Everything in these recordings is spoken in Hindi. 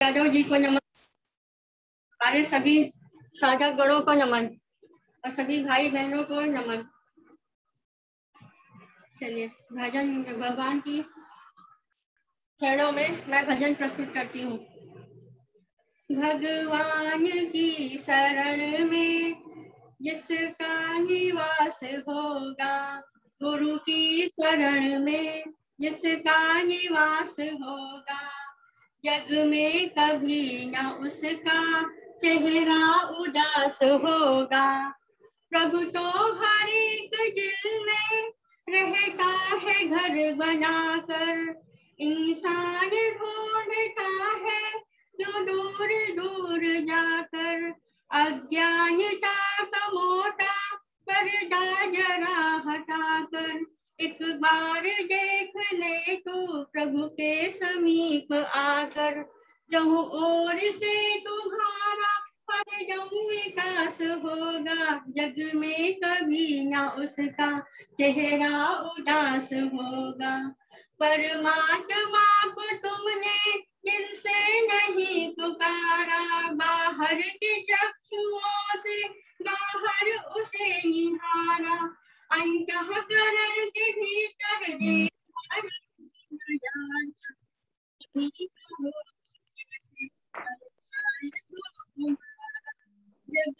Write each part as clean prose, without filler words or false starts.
यादव जी को नमन, हमारे सभी साधक गणों को नमन और सभी भाई बहनों को नमन। चलिए भजन, भगवान की चरणों में मैं भजन प्रस्तुत करती हूँ। भगवान की शरण में जिसका निवास होगा, गुरु की शरण में जिसका निवास होगा, जग में कभी न उसका चेहरा उदास होगा। प्रभु तो हर एक दिल में रहता है घर बनाकर, इंसान ढूंढता है जो दूर दूर जाकर। अज्ञानता का मोटा पर्दा जरा हटाकर, एक बार देख ले तू प्रभु के समीप आकर। जहाँ ओर से तुम्हारा परम विकास होगा, जग में कभी ना उसका चेहरा उदास होगा। परमात्मा को तुमने दिल से नहीं पुकारा, बाहर के चक्षुओं से बाहर उसे निहारा। अंतःकरण के भीतर देखा जब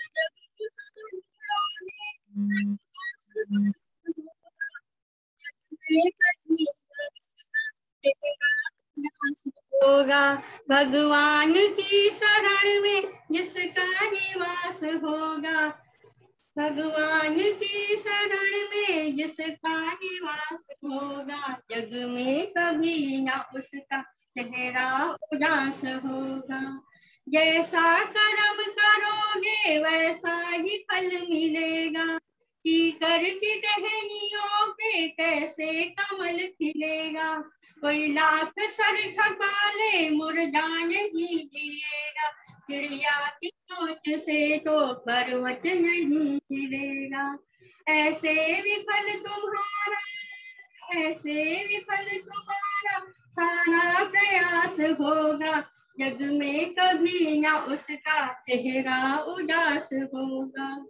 होगा, भगवान की शरण में जिसका निवास होगा, भगवान की शरण में जिसका निवास होगा, जग में कभी ना उसका चेहरा उदास होगा। जैसा कर्म करोगे वैसा ही फल मिलेगा, कि कर की टहनियों पे कैसे कमल खिलेगा। कोई लाख सर खपा ले मुर्दा नहीं जिएगा, चिड़िया की चोंच से तो पर्वत नहीं हिलेगा। ऐसे विफल तुम्हारा, ऐसे विफल तुम्हारा सारा प्रयास होगा, जग में कभी ना उसका चेहरा उदास होगा।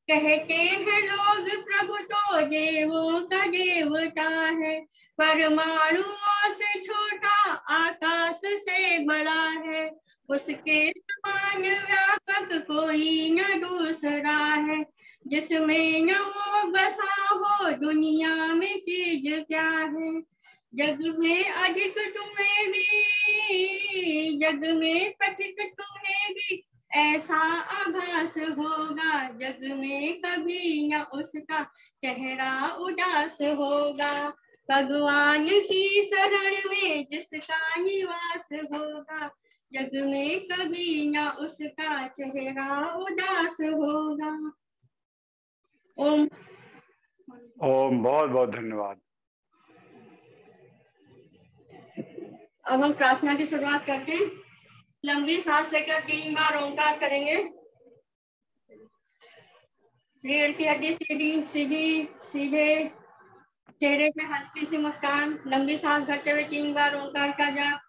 कहते हैं लोग प्रभु तो देवों का देवता है, परमाणुओं से छोटा आकाश से बड़ा है। उसके समान व्यापक कोई न दूसरा है, जिसमें न वो बसा हो दुनिया में चीज क्या है। जग में अधिक तुम्हें भी, जग में पथिक तुम्हें भी ऐसा आभास होगा, जग में कभी न उसका चेहरा उदास होगा। भगवान की शरण में जिसका निवास होगा, जग में कभी न उसका चेहरा उदास होगा। ओम ओम। बहुत बहुत धन्यवाद। अब हम प्रार्थना की शुरुआत करते हैं। लंबी सांस लेकर 3 बार ओंकार करेंगे। रीढ़ की हड्डी सीधी सीधे, चेहरे पे हल्की सी मुस्कान। लंबी सांस भरते हुए 3 बार ओंकार का जाप।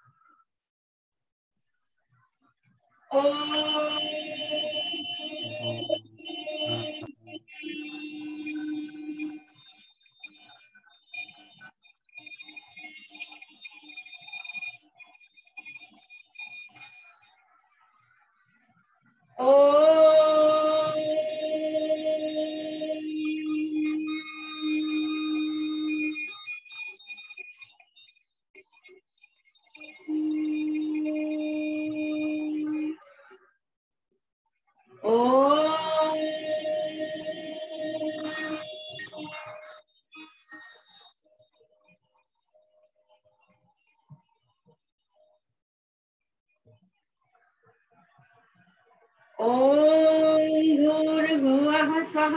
भूर्भुवः स्वः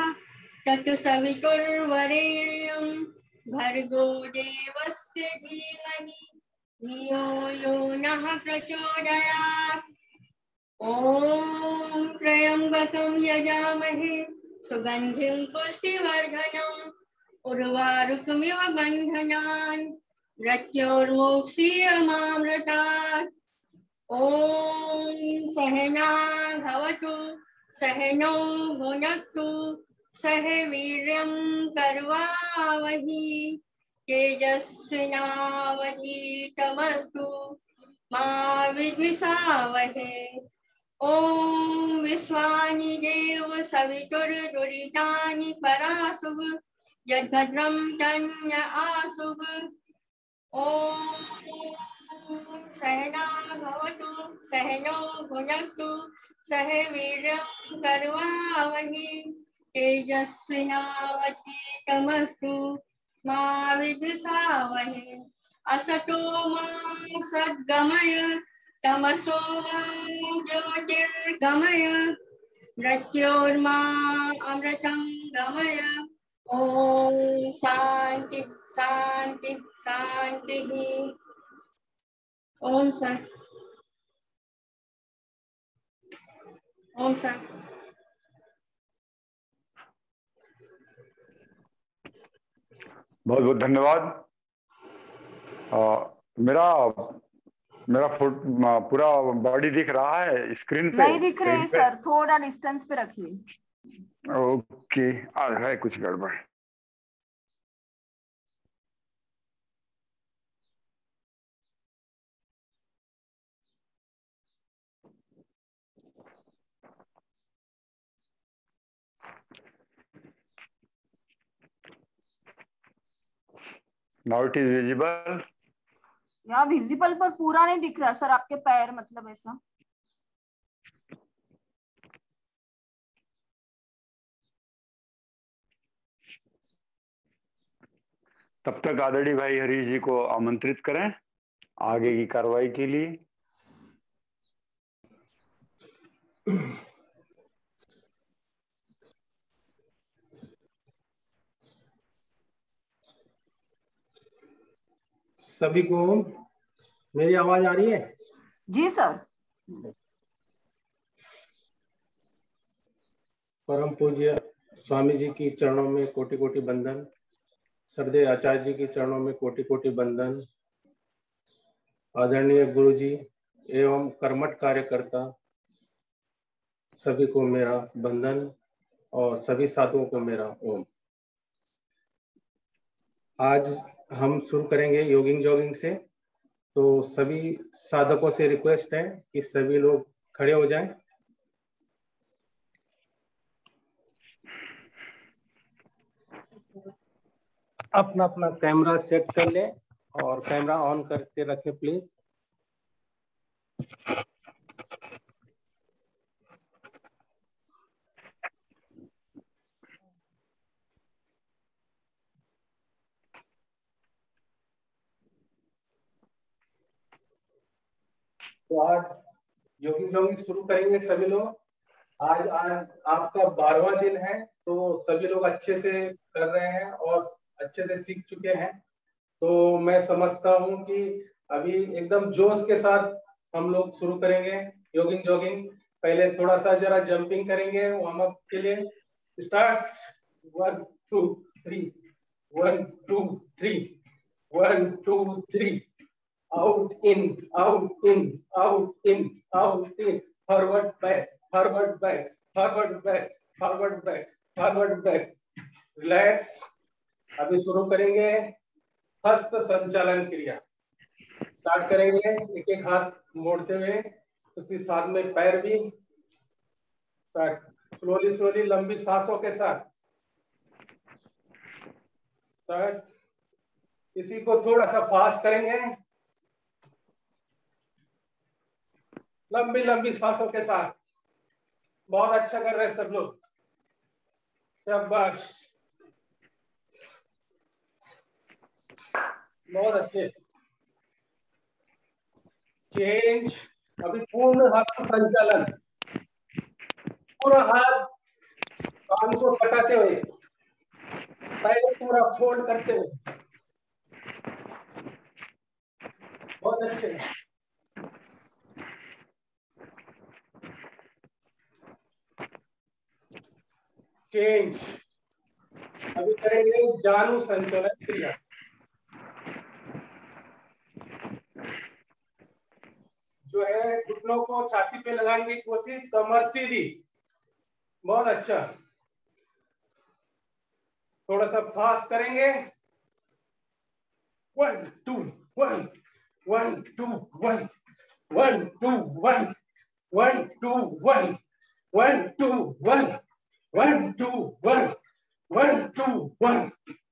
तत्सवितुर्वरेण्यं भर्गो देवस्य धीमहि धियो यो नः प्रचोदयात्। ॐ त्र्यम्बकं यजामहे सुगन्धिं पुष्टिवर्धनम् उर्वारुकमिव बन्धनान् मृत्योर्मुक्षीयमामृतात्। ओम सहना भवतु सहनो भुनक्तु सह वीर्यं कर्वावहि तेजस्विनावधीतमस्तु मा विद्विषावहे। ओम विश्वानि देव सवितुर्दुरितानि परासुः यद्भद्रं तन्न आसुः। ओम सहना भवतु सहनो भुनक्तु सह वीर्यं कर्वावहि तेजस्विनावधीतमस्तु मा विद्विषावहे। असतो मा सद्गमय तमसो मा ज्योतिर्गमय मृत्योर्मा अमृतं गमय। ओम शांति शांति शांति। ओम शांति। ओम शांति। बहुत बहुत धन्यवाद। मेरा मेरा पूरा बॉडी दिख रहा है स्क्रीन पे? नहीं दिख रहे हैं सर, थोड़ा डिस्टेंस पे रखिए। ओके, है कुछ गड़बड़। Now it is visible. यहाँ विजिबल पर पूरा नहीं दिख रहा सर, आपके पैर मतलब ऐसा। तब तक आदरणीय भाई हरीश जी को आमंत्रित करें आगे की कार्रवाई के लिए। सभी को मेरी आवाज आ रही है? जी सर। परम पूज्य स्वामी जी की चरणों में कोटि कोटि बंदन, श्रद्धेय आचार्य जी के चरणों में कोटि कोटि बंदन, आदरणीय गुरु जी एवं कर्मठ कार्यकर्ता सभी को मेरा बंदन और सभी साधुओं को मेरा ओम। आज हम शुरू करेंगे योगिंग जॉगिंग से, तो सभी साधकों से रिक्वेस्ट है कि सभी लोग खड़े हो जाएं। अपना अपना कैमरा सेट कर ले और कैमरा ऑन करके रखें प्लीज। तो आज योगिंग जॉगिंग शुरू करेंगे सभी लोग। आज आपका 12वां दिन है, तो सभी लोग अच्छे से कर रहे हैं और अच्छे से सीख चुके हैं। तो मैं समझता हूं कि अभी एकदम जोश के साथ हम लोग शुरू करेंगे योगिंग जॉगिंग। पहले थोड़ा सा जरा जंपिंग करेंगे वार्म अप के लिए। Start. 1 2 3 1 2 3 1 2 3 out in out in out in out in forward back forward back forward back forward back forward back। Relax. अभी शुरू करेंगे हस्त संचालन क्रिया। स्टार्ट करेंगे एक एक हाथ मोड़ते हुए, उसके साथ में पैर भी। स्टार्ट। स्लोली स्लोली लंबी सांसों के साथ। स्टार्ट। इसी को थोड़ा सा फास्ट करेंगे, लंबी लंबी सांसों के साथ। बहुत अच्छा कर रहे हैं सब लोग, शाबाश, बहुत अच्छे। चेंज। अभी पूर्ण हाथ संचालन, पूरा हाथ कान को कटाते हुए, पैर पूरा फोल्ड करते हुए। बहुत अच्छे। चेंज। अभी करेंगे जानु संचालन क्रिया। जो है छाती पे लगाने की कोशिश, कमर सीधी, बहुत अच्छा। थोड़ा सा फास्ट करेंगे, 1 2 1 1 2 1 1 2 1 1 2 1 1 2 1 1 2 1 1 2 1।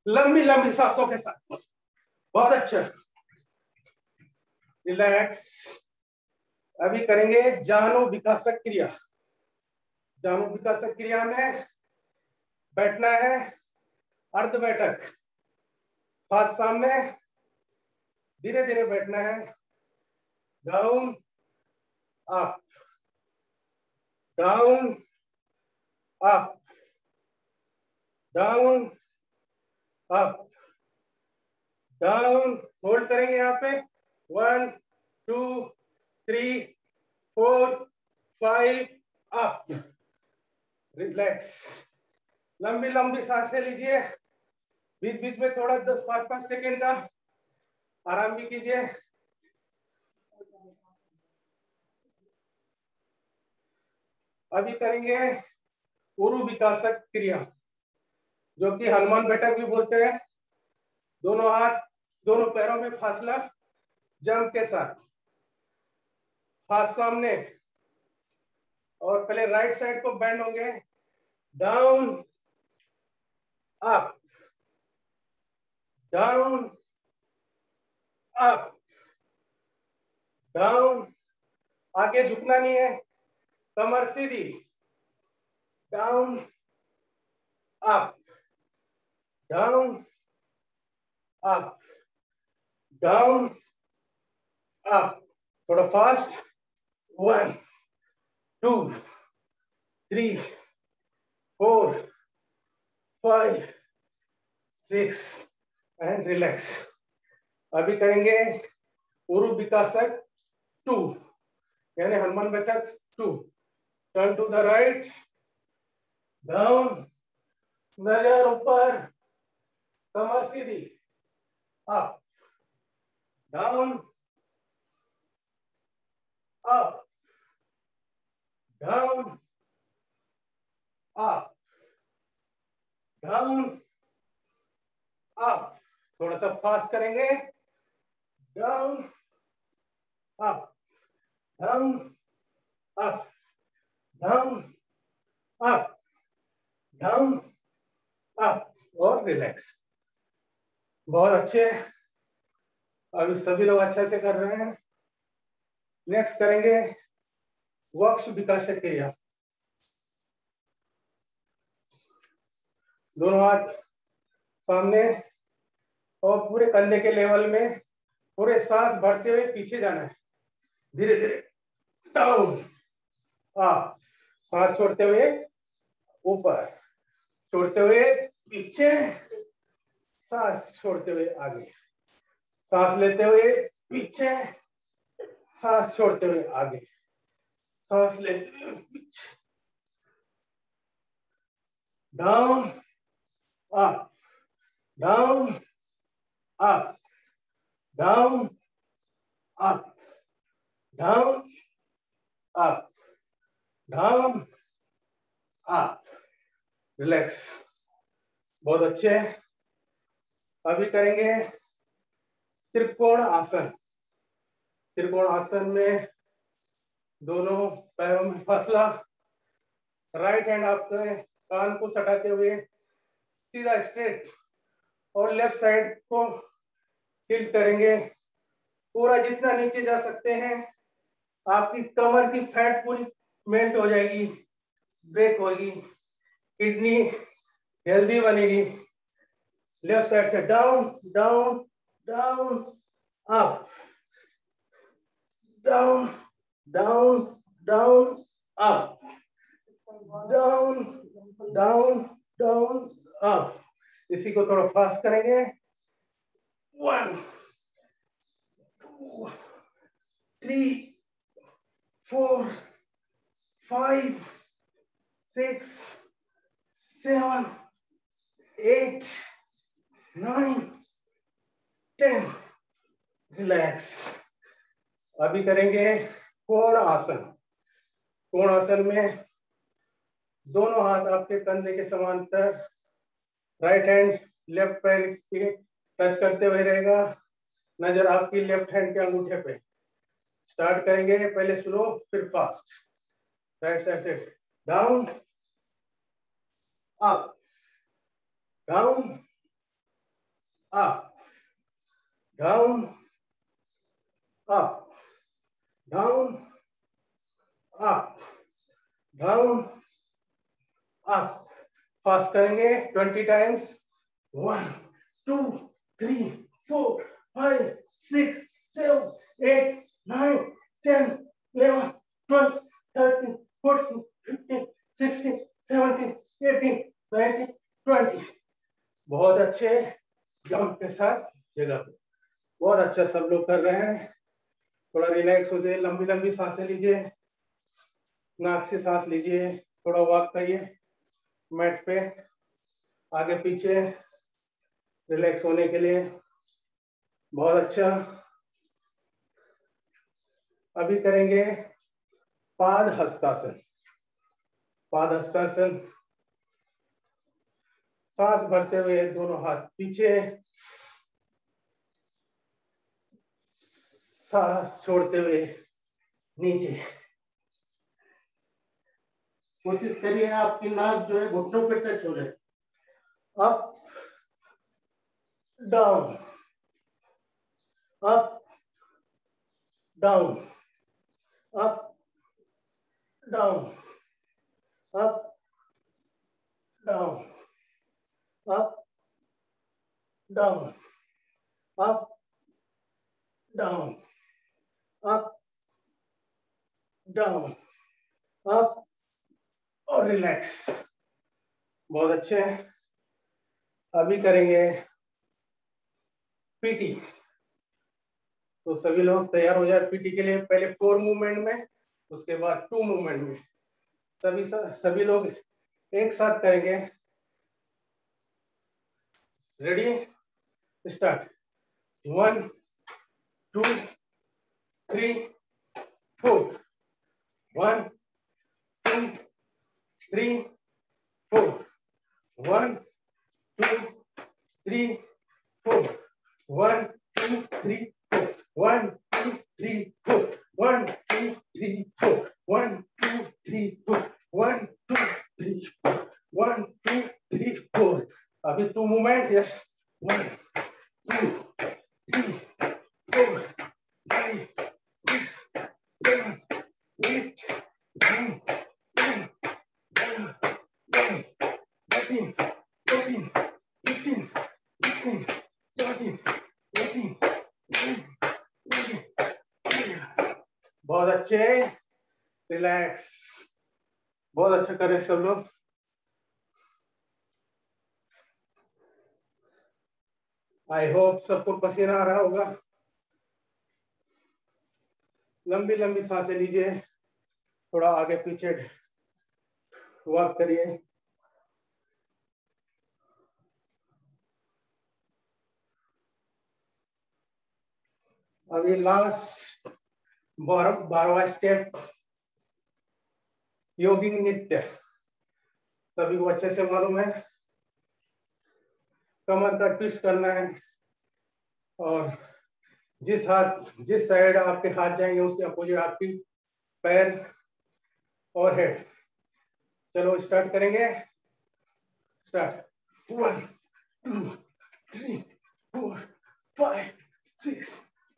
लंबी लंबी सांसों के साथ, बहुत अच्छा। रिलैक्स। अभी करेंगे जानु विकासक क्रिया। जानु विकासक क्रिया में बैठना है अर्ध बैठक, हाथ सामने, धीरे धीरे बैठना है, down up down up down up down. Hold करेंगे यहाँ पे, 1 2 3 4 5 अप। रिलैक्स। लंबी लंबी सांसें लीजिए, बीच बीच में थोड़ा 10-5 सेकेंड का आराम भी कीजिए। अभी करेंगे उरु विकासक क्रिया, जो कि हनुमान बैठक भी बोलते हैं। दोनों हाथ, दोनों पैरों में फासला, जंप के साथ, हाथ सामने, और पहले राइट साइड को बेंड होंगे, down up down up down. आगे झुकना नहीं है, कमर सीधी, down up down up down up. थोड़ा फास्ट, 1 2 3 4 5 6 एंड रिलैक्स। अभी करेंगे उरु विकासक 2, यानी हनुमान बैठक 2। Turn to the right, down, नजर ऊपर, कमर सीधी, up down up down up down up. थोड़ा सा फास्ट करेंगे, down up down up down up down up, और रिलैक्स। बहुत अच्छे, अभी सभी लोग अच्छे से कर रहे हैं। नेक्स्ट करेंगे वक्ष विकासक क्रिया। दोनों हाथ सामने और पूरे कंधे के लेवल में, पूरे सांस भरते हुए पीछे जाना है, धीरे धीरे, डाउन अप, सांस छोड़ते हुए ऊपर, छोड़ते हुए पीछे, सांस छोड़ते हुए आगे, सांस लेते हुए पीछे, सांस छोड़ते हुए आगे, सांस लेते हुए पीछे, down up down up down up down up down up. Relax. बहुत अच्छे। अभी करेंगे त्रिकोण आसन। त्रिकोण आसन में दोनों पैरों में फासला, राइट हैंड आपके कान को सटाते हुए सीधा स्ट्रेट, और लेफ्ट साइड को टिल्ट करेंगे, पूरा जितना नीचे जा सकते हैं। आपकी कमर की फैट पूरी मेल्ट हो जाएगी, ब्रेक होगी, किडनी हेल्दी बनेगी। लेफ्ट साइड से down down down up down down down up down down down up. इसी को थोड़ा फास्ट करेंगे, 1 2 3 4 5 6 7 8 9 10। रिलैक्स। अभी करेंगे कोण आसन। कोणासन में दोनों हाथ आपके कंधे के समांतर, राइट हैंड लेफ्ट पैर के टच करते हुए रहेगा, नजर आपकी लेफ्ट हैंड के अंगूठे पे। स्टार्ट करेंगे, पहले स्लो फिर फास्ट। राइट साइड से down up down up down up down up down up. Fast करेंगे 20 टाइम्स। 1 2 3 4 5 6 7 8 9 10 11 12 13 14 15 16 17 18 19 20। बहुत अच्छे जंप के साथ जगह पे, बहुत अच्छा सब लोग कर रहे हैं। थोड़ा रिलैक्स हो जाए, लंबी लंबी सांसें लीजिए, नाक से सांस लीजिए, थोड़ा वॉक करिए मैट पे आगे पीछे रिलैक्स होने के लिए। बहुत अच्छा। अभी करेंगे पाद हस्तासन। पाद हस्तासन, सांस भरते हुए दोनों हाथ पीछे, सांस छोड़ते हुए नीचे। कोशिश करिए आपकी नाक जो है घुटनों पे टच हो जाए। Up down up down up down up down up down up down up down up और रिलैक्स। बहुत अच्छे। अभी करेंगे पीटी। तो सभी लोग तैयार हो जाए पीटी के लिए। पहले 4 मूवमेंट में, उसके बाद 2 मूवमेंट में। सभी लोग एक साथ करेंगे। Ready start. 1 2 3 4 1 2 3 4 1 2 3 4 1 2 3 4 1 2 3 4 1 2 3 4 1 2 3 4 1 2 3 4 1 2 3 4। अभी 2 मूवमेंट। यस 1 2 3 4 5 6 7 8 9 10 11 12 13 14 15 16 17 18 19 20। बहुत अच्छे। रिलैक्स। बहुत अच्छा करें सब लोग। आई होप सबको पसीना आ रहा होगा। लंबी लंबी सांसें लीजिए, थोड़ा आगे पीछे वॉक करिए। अभी लास्ट 12वां स्टेप, योगिक नृत्य। सभी को अच्छे से मालूम है। कमर का ट्विस्ट करना है और जिस साइड आपके हाथ जाएंगे उसके अपोजिट आपकी पैर और हेड। चलो स्टार्ट करेंगे। स्टार्ट। 1 2 3 4 5 6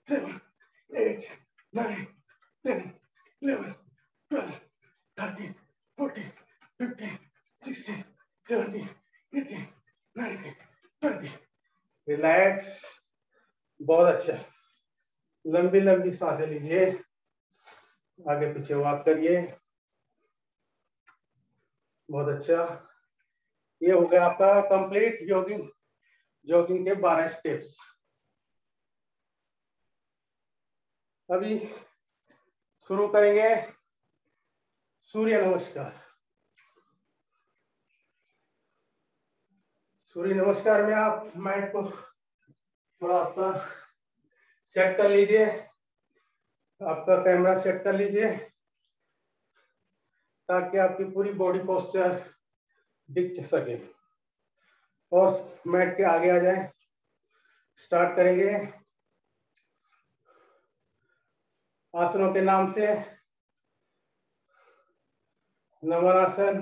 7 8 9 10 11 12 13 14 15 16 17 18 19 20। रिलैक्स। बहुत अच्छा। लंबी लंबी सांसें लीजिए, आगे पीछे वॉक करिए। बहुत अच्छा। ये हो गया आपका कंप्लीट जॉगिंग के 12 स्टेप्स। अभी शुरू करेंगे सूर्य नमस्कार। सूर्य नमस्कार में आप माइंड को थोड़ा आपका सेट कर लीजिए, आपका कैमरा सेट कर लीजिए। ताकि आपकी पूरी बॉडी पोस्चर दिख सके। और मैट के आगे आ जाए, स्टार्ट करेंगे आसनों के नाम से। नमन आसन,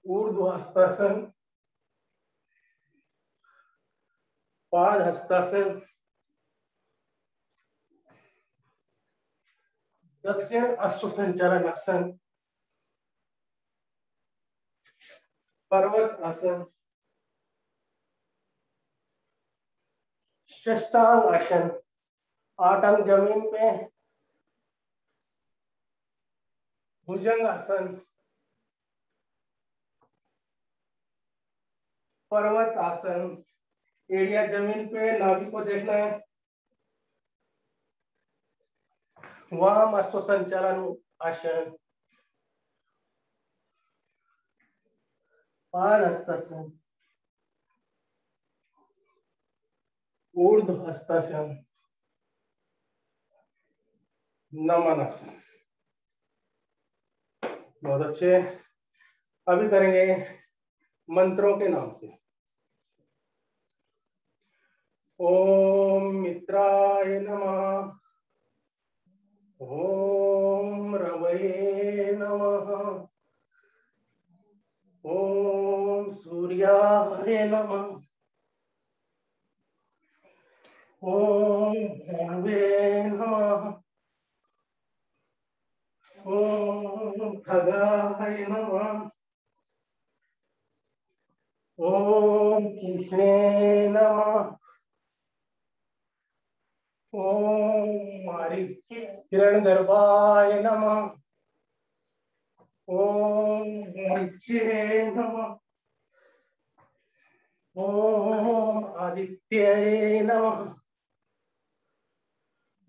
ऊर्ध्व हस्तासन, पाद हस्तासन, दक्षिण अश्व संचालन आसन, पर्वत आसन, षष्टांग आसन, 8 अंग जमीन पे, भुजंग आसन, पर्वत आसन, एड़िया जमीन पे, नाभि को देखना है, वाम अश्व संचालन आसन, पाद हस्तासन, ऊर्ध्व हस्तासन, नमन आसन। बहुत अच्छे। अभी करेंगे मंत्रों के नाम से। ओम मित्राय नमः, ओम रवये नमः, ओम सूर्याय नमः, ओम भानुवे नमः, ओम खगाय नमः, ओम कृष्णे नमः, ओम हिरण्यगर्भाय नमः, ओम मारीचे नमः, ओम आदित्याय नमः,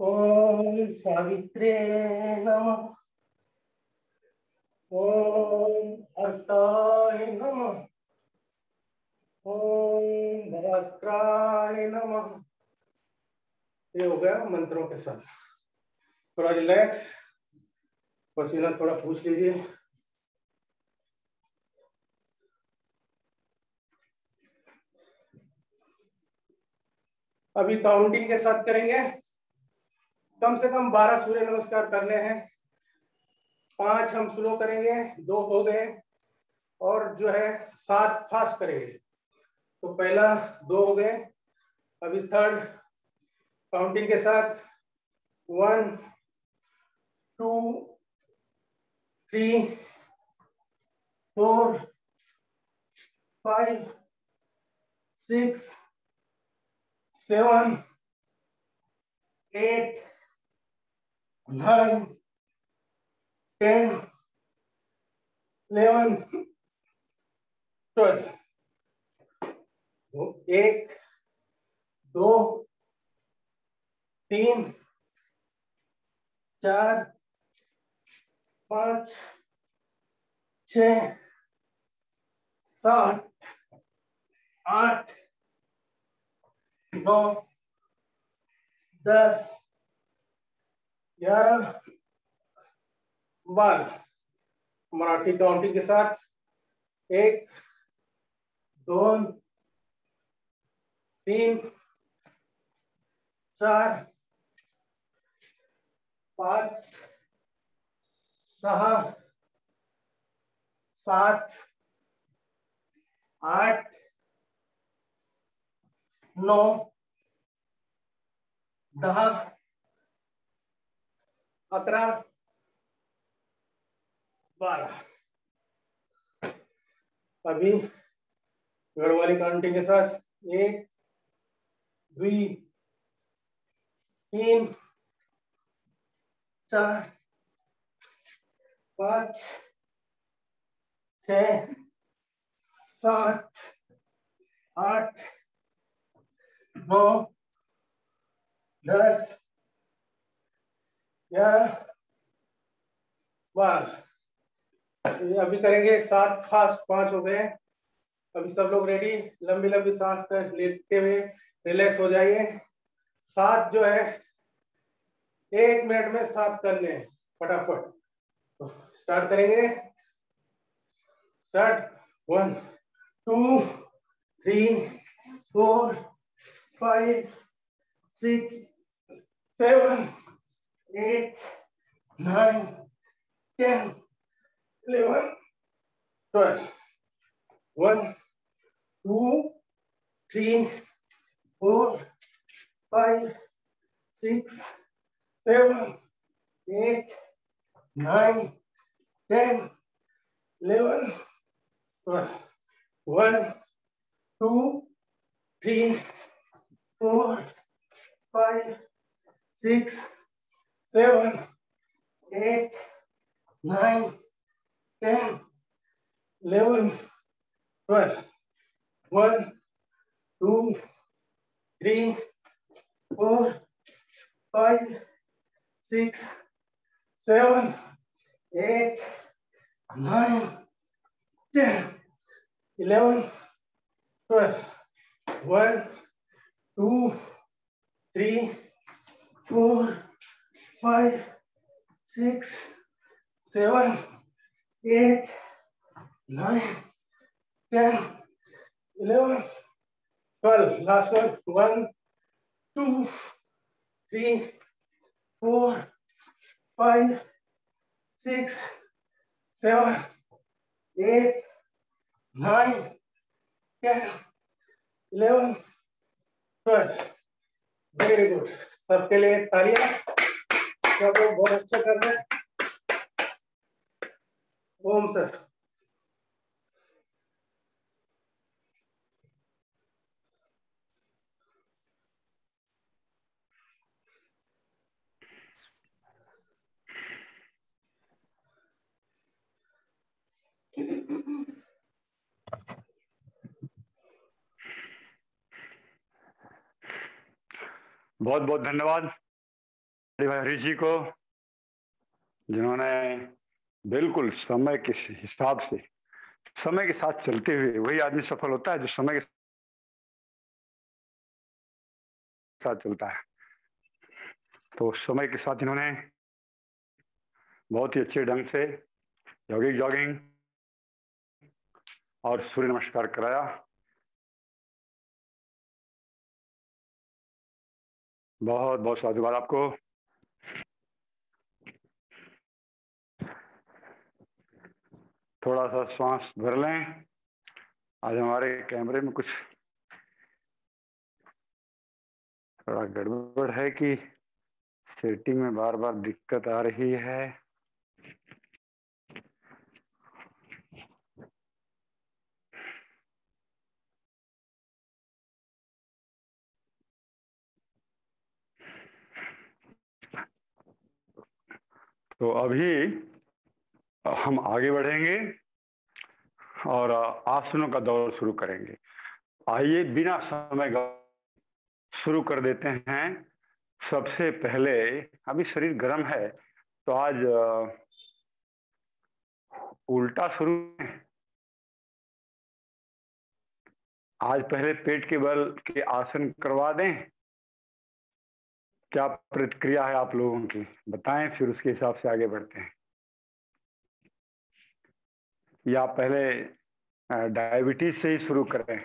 ओम सावित्रे नमः, ओम अर्ताय नमः, ओम भास्कराय नमः। ये हो गया मंत्रों के साथ। थोड़ा रिलैक्स, पसीना थोड़ा पूछ लीजिए। अभी काउंटिंग के साथ करेंगे। कम से कम 12 सूर्य नमस्कार करने हैं। 5 हम स्लो करेंगे, 2 हो गए, और जो है 7 फास्ट करेंगे। तो पहला 2 हो गए, अभी थर्ड काउंटिंग के साथ 1 2 3 4 5 6 7 8 9 10 11 12। 1 2 3 4 5 6 7 8 9 10 11 12। मराठी काउंटिंग के साथ 1 2 3 4 5 6 7 8 9 10 11 12। अभी गढ़वाली काउंटिंग के साथ 1 2 3 4 5 6 7 8 9 10 11 12। अभी करेंगे 7 फास्ट, 5 हो गए। अभी सब लोग रेडी, लंबी लंबी सांस कर लेते हुए रिलैक्स हो जाइए। 7 जो है 1 मिनट में 7 करने हैं फटाफट। तो स्टार्ट करेंगे। Start. 1 2 3 4 5 6 7 8 9 10 11 12 1 2 3 4 5 6 7 8 9 10 11 12 1 2 3 4 5 6 7 8 9 10 11 12 1 2 3 4 5 6 7 8 9 10 11 12 1 2 3 4 5 6 7 8 9 10 11 12 last one 1 2 3 4 5 6 7 8 9 10 11 12 very good. सबके लिए तालियां। सब लोग बहुत अच्छा कर रहे हैं। ओम सर। बहुत बहुत धन्यवाद भाई हरीश जी को, जिन्होंने बिल्कुल समय के हिसाब से, समय के साथ चलते हुए वही आदमी सफल होता है जो समय के साथ चलता है। तो समय के साथ इन्होंने बहुत ही अच्छे ढंग से यौगिक जॉगिंग और सूर्य नमस्कार कराया। बहुत बहुत साधुवाद आपको। थोड़ा सा श्वास भर लें। आज हमारे कैमरे में कुछ थोड़ा गड़बड़ है कि सेटिंग में बार बार दिक्कत आ रही है। तो अभी हम आगे बढ़ेंगे और आसनों का दौर शुरू करेंगे। आइए बिना समय शुरू कर देते हैं। सबसे पहले अभी शरीर गर्म है तो आज उल्टा शुरू। आज पहले पेट के बल के आसन करवा दें। क्या प्रतिक्रिया है आप लोगों की, बताएं, फिर उसके हिसाब से आगे बढ़ते हैं। या पहले डायबिटीज से ही शुरू करें।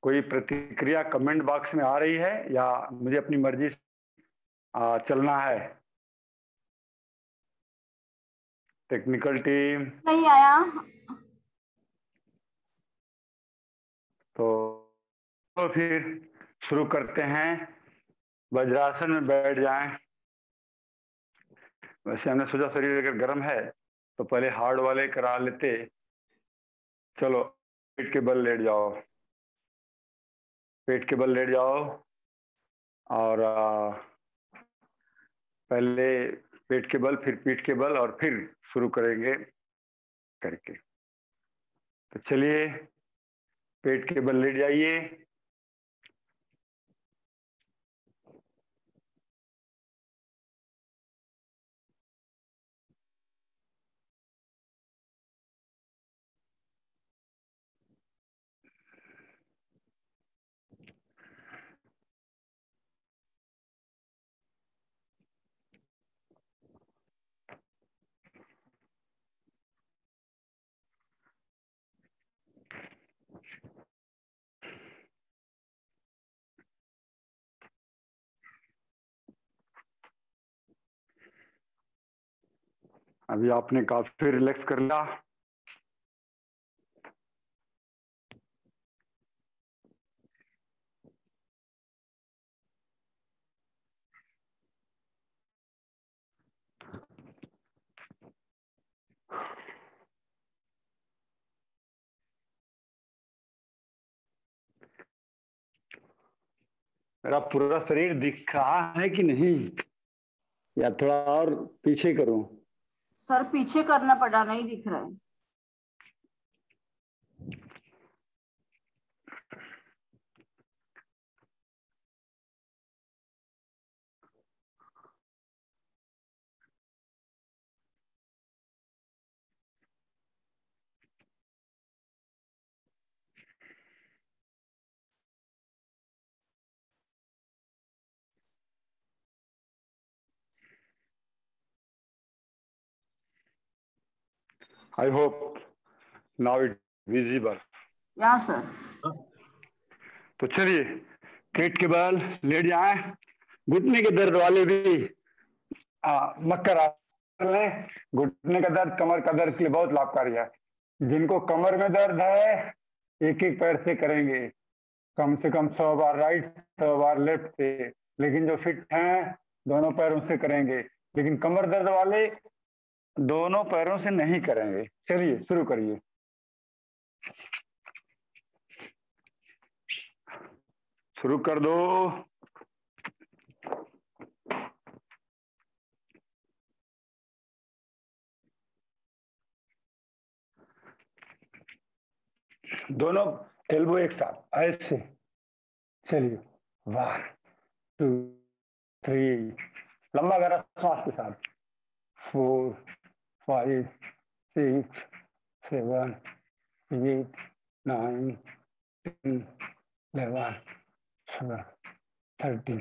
कोई प्रतिक्रिया कमेंट बॉक्स में आ रही है या मुझे अपनी मर्जी से चलना है? टेक्निकल टीम नहीं आया। तो फिर शुरू करते हैं। वज्रासन में बैठ जाएं। वैसे हमने सोचा शरीर अगर गर्म है तो पहले हार्ड वाले करा लेते। चलो पेट के बल लेट जाओ, पेट के बल लेट जाओ और पहले पेट के बल, फिर पीठ के बल और फिर शुरू करेंगे करके। तो चलिए पेट के बल लेट जाइए। अभी आपने काफी रिलैक्स कर लिया। मेरा पूरा शरीर दिख रहा है कि नहीं, या थोड़ा और पीछे करूं? सर पीछे करना पड़ा, नहीं दिख रहा है। I hope now it visible. या सर। तो चलिए, पेट के बल लेट जाए। घुटने के दर्द वाले भी मक्कर आसन लें। घुटने का दर्द, कमर का दर्द के लिए बहुत लाभकारी है। जिनको कमर में दर्द है, एक एक पैर से करेंगे, कम से कम 100 बार राइट, 100 बार लेफ्ट से। लेकिन जो फिट हैं, दोनों पैरों से करेंगे। लेकिन कमर दर्द वाले दोनों पैरों से नहीं करेंगे। चलिए शुरू करिए। शुरू कर दो। दोनों एल्बो एक साथ ऐसे। चलिए, 1 2 3, लंबा गहरा सांस के साथ। 4 5 6 7 8 9 10 11 12 13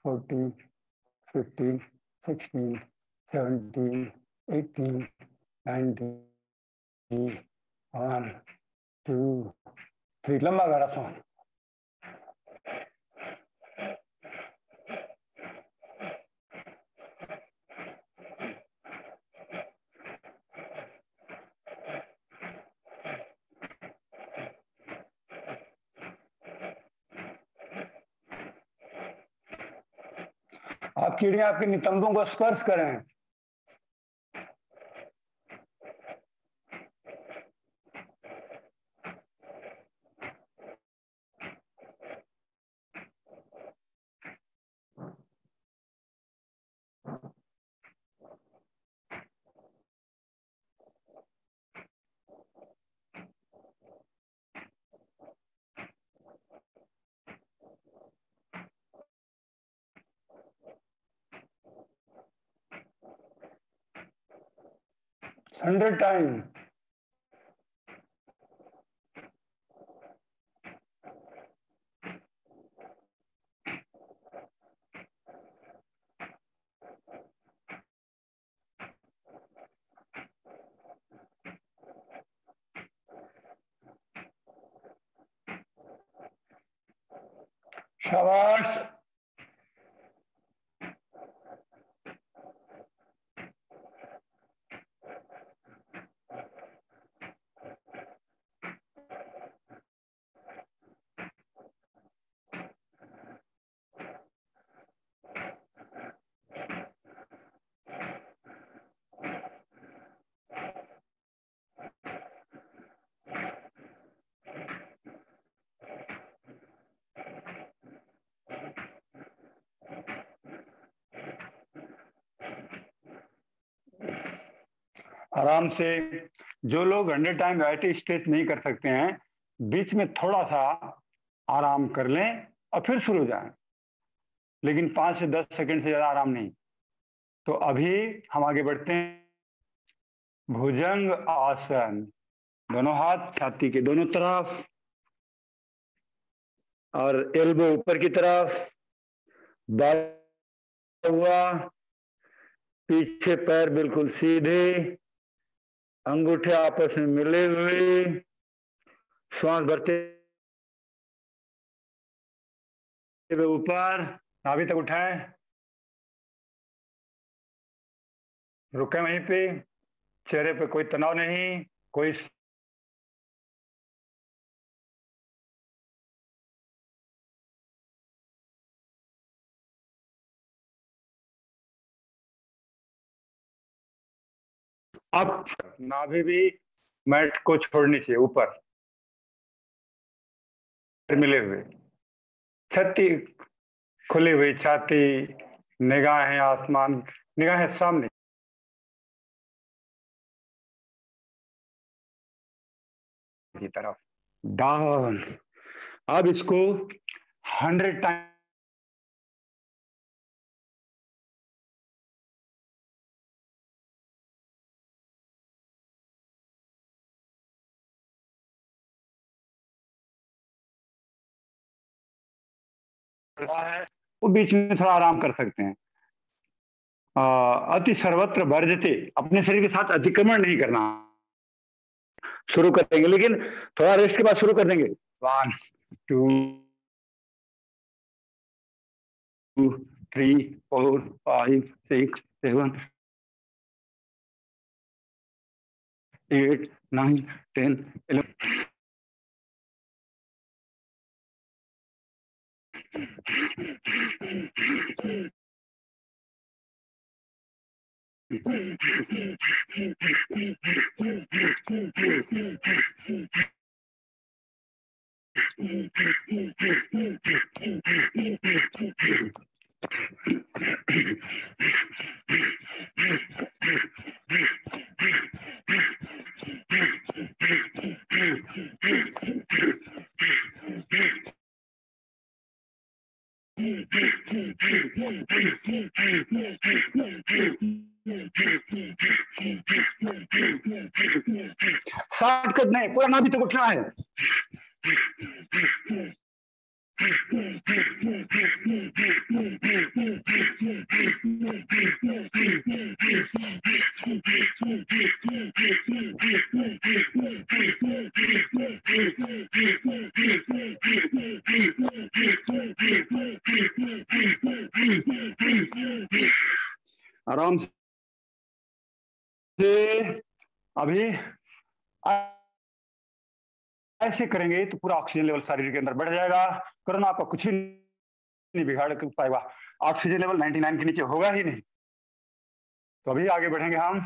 14 15 16 17 18 19 1 2 3, लंबा गहरा सांस। आप कीड़े आपके नितंबों को स्पर्श करें। Hundred time. शाबाश। आराम से। जो लोग 100 टाइम राइट स्ट्रेच नहीं कर सकते हैं, बीच में थोड़ा सा आराम कर लें और फिर शुरू जाएं, लेकिन 5 से 10 सेकंड से ज्यादा आराम नहीं। तो अभी हम आगे बढ़ते हैं। भुजंग आसन। दोनों हाथ छाती के दोनों तरफ और एल्बो ऊपर की तरफ, बाएं हुआ, पीछे पैर बिल्कुल सीधे, अंगूठे आपस में मिले हुए, श्वास भरते हुए ऊपर, नाभि तक उठाएं, रुके वहीं पे। चेहरे पे कोई तनाव नहीं, कोई अब नाभि भी मैट को छोड़नी चाहिए, ऊपर मिले हुए, छाती खुली हुई, छाती, निगाहें आसमान, निगाहें सामने की तरफ, डाउन। अब इसको 100 टाइम है, वो बीच में थोड़ा आराम कर सकते हैं। अति सर्वत्र वर्जते, अपने शरीर के साथ अतिक्रमण नहीं करना। शुरू करेंगे, लेकिन थोड़ा रेस्ट के बाद शुरू कर देंगे। 1 2 3 4 5 6 7 8 9 10 11। शॉर्टकट नहीं, पूरा नाभि तक उठना है। आराम से। अभी ऐसे करेंगे तो पूरा ऑक्सीजन लेवल शरीर के अंदर बढ़ जाएगा। कोरोना आपका कुछ ही नहीं बिगाड़ पाएगा। ऑक्सीजन लेवल 99 के नीचे होगा ही नहीं। तो अभी आगे बढ़ेंगे हम।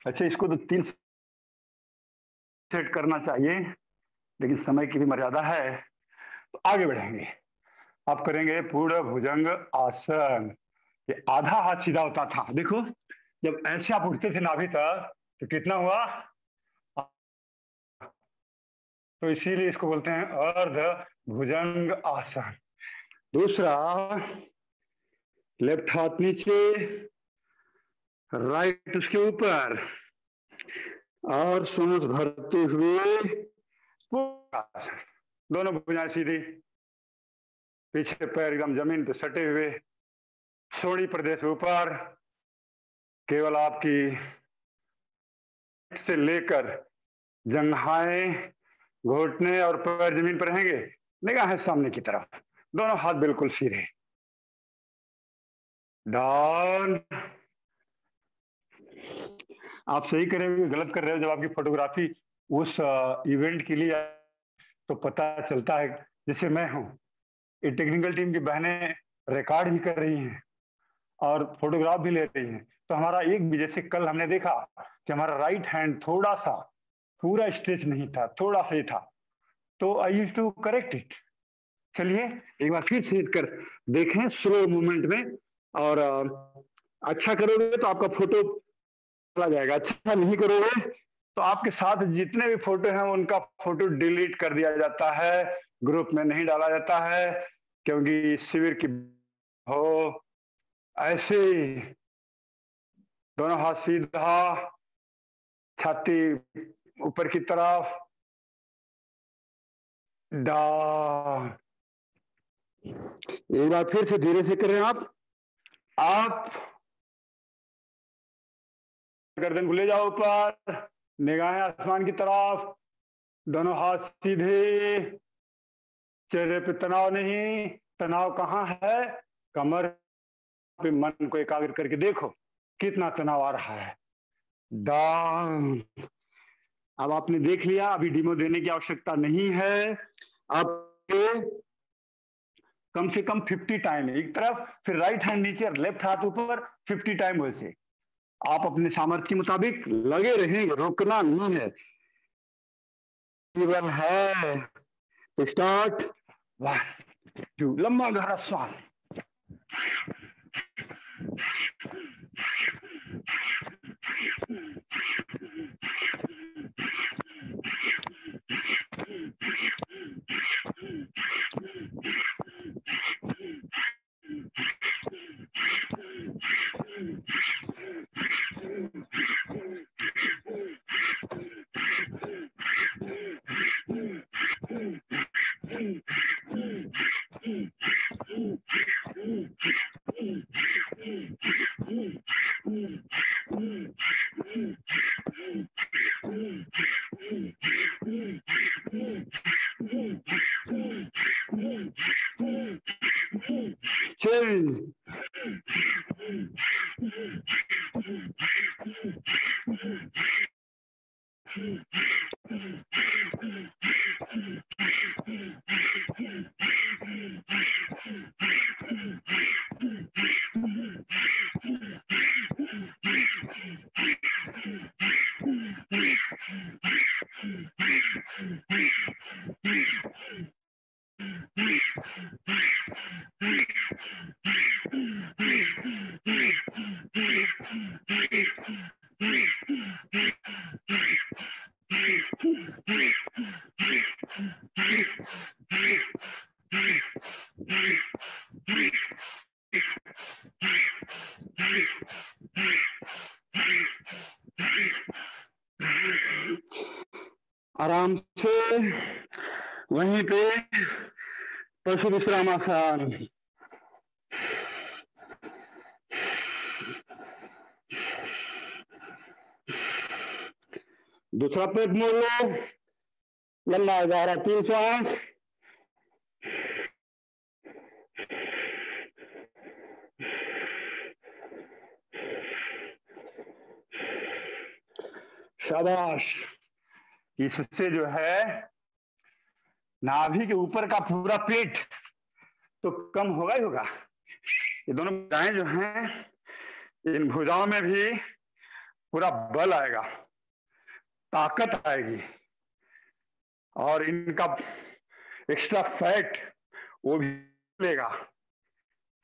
अच्छा, इसको तो 3 सेट करना चाहिए, लेकिन समय की भी मर्यादा है, तो आगे बढ़ेंगे। आप करेंगे पूर्ण भुजंग आसन। ये आधा हाथ सीधा होता था, देखो जब ऐसे आप उठते थे नाभि तक तो कितना हुआ, तो इसीलिए इसको बोलते हैं अर्ध भुजंग आसन। दूसरा, लेफ्ट हाथ नीचे, राइट उसके ऊपर, और सांस भरते हुए दोनों भुजाएं सीधी, पीछे पैर एकदम जमीन पे सटे हुए, सोड़ी प्रदेश ऊपर, केवल आपकी से लेकर जंघाएं, घुटने और पैर जमीन पर रहेंगे, निगाहें सामने की तरफ, दोनों हाथ बिल्कुल सीधे। डाउन। आप सही कर रहे हो, गलत कर रहे हो। जब आपकी फोटोग्राफी उस इवेंट के लिए तो पता चलता है। जैसे मैं हूं, ये टेक्निकल टीम की बहनें रिकॉर्ड भी कर रही हैं और फोटोग्राफ भी ले रही हैं, तो हमारा एक भी, जैसे कल हमने देखा कि हमारा राइट हैंड थोड़ा सा पूरा स्ट्रेच नहीं था, थोड़ा सा ही था, तो I used to correct it. चलिए एक बार फिर से कर देखें स्लो मूवमेंट में, और अच्छा करोगे तो आपका फोटो चला जाएगा, अच्छा नहीं करोगे तो आपके साथ जितने भी फोटो हैं उनका फोटो डिलीट कर दिया जाता है, ग्रुप में नहीं डाला जाता है, क्योंकि शिविर की हो। ऐसे दोनों हाथ सीधा, छाती ऊपर की तरफ, डाउन। एक बार फिर से धीरे से करें। आप गर्दन को ले जाओ ऊपर, निगाहें आसमान की तरफ, दोनों हाथ सीधे, चेहरे पे तनाव नहीं। तनाव कहाँ है? कमर पे। मन को एकाग्र करके देखो कितना तनाव आ रहा है। डाउन। अब आपने देख लिया, अभी डिमो देने की आवश्यकता नहीं है। अब कम से कम 50 टाइम एक तरफ, फिर राइट हैंड नीचे और लेफ्ट हाथ ऊपर, 50 टाइम वैसे। आप अपने सामर्थ्य के मुताबिक लगे रहेंगे, रुकना नहीं है। केवल है तो स्टार्ट। 1 2, लंबा गहरा श्वास। चेंज। आराम से वहीं पे पशु विश्रामासन। दूसरा पेट मोड़ लो, लंबा गहरा 3 श्वास। शाबाश। इससे जो है नाभि के ऊपर का पूरा पेट तो कम होगा ही होगा। ये दोनों भुजाएं जो हैं, इन भुजाओं में भी पूरा बल आएगा, ताकत आएगी, और इनका एक्स्ट्रा फैट वो भी लेगा,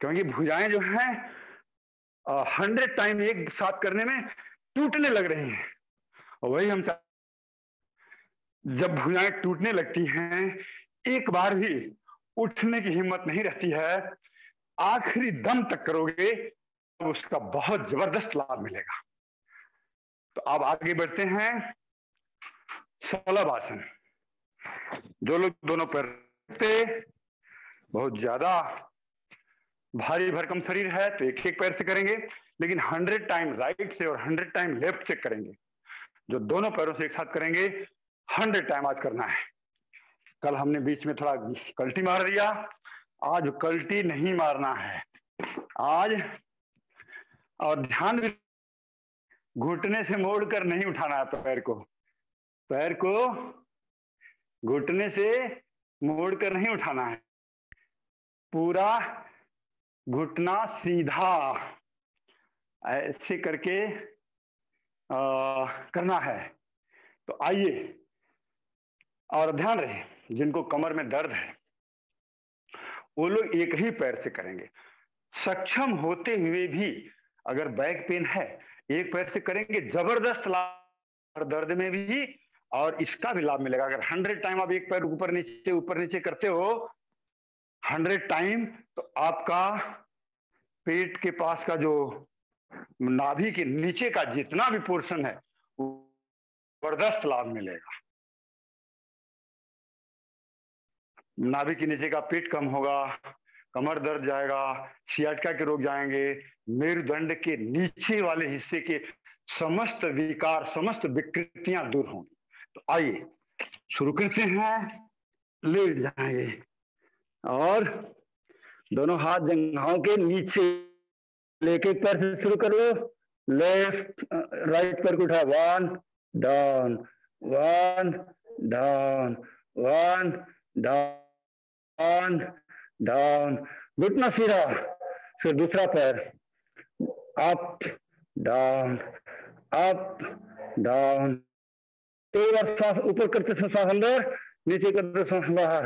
क्योंकि भुजाएं जो हैं 100 टाइम एक साथ करने में टूटने लग रही हैं। और वही हम जब भुजाएं टूटने लगती हैं, एक बार भी उठने की हिम्मत नहीं रहती है, आखिरी दम तक करोगे तो उसका बहुत जबरदस्त लाभ मिलेगा। तो अब आगे बढ़ते हैं शलभ आसन। जो लोग दोनों पैर रखते, बहुत ज्यादा भारी भरकम शरीर है तो एक एक पैर से करेंगे, लेकिन 100 टाइम राइट से और 100 टाइम लेफ्ट से करेंगे। जो दोनों पैरों से एक साथ करेंगे 100 टाइम आज करना है। कल हमने बीच में थोड़ा कल्टी मार दिया, आज कल्टी नहीं मारना है आज। और ध्यान भी, घुटने से मोड़कर नहीं उठाना है पैर को, पैर को घुटने से मोड़कर नहीं उठाना है, पूरा घुटना सीधा ऐसे करके करना है। तो आइए, और ध्यान रहे जिनको कमर में दर्द है वो लोग एक ही पैर से करेंगे। सक्षम होते हुए भी अगर बैक पेन है एक पैर से करेंगे, जबरदस्त लाभ दर्द में भी, और इसका भी लाभ मिलेगा। अगर 100 टाइम आप एक पैर ऊपर नीचे करते हो 100 टाइम, तो आपका पेट के पास का जो नाभि के नीचे का जितना भी पोर्शन है जबरदस्त लाभ मिलेगा। नाभि के नीचे का पेट कम होगा, कमर दर्द जाएगा, सियाटिका के रोग जाएंगे, मेरुदंड के नीचे वाले हिस्से के समस्त विकार, समस्त विकृतियां दूर होंगी। तो आइए शुरू करते हैं। लेट जाएंगे और दोनों हाथ जंघाओं के नीचे लेके पैर से शुरू कर लो। लेफ्ट राइट पैर को उठा, 1 डाउन 1 डाउन 1 डाउन डाउन, घुटना सीधा, फिर दूसरा पैर अप डाउन अप डाउन, तो एक बार सांस ऊपर करते समय सांस अंदर, नीचे करते सांस बाहर,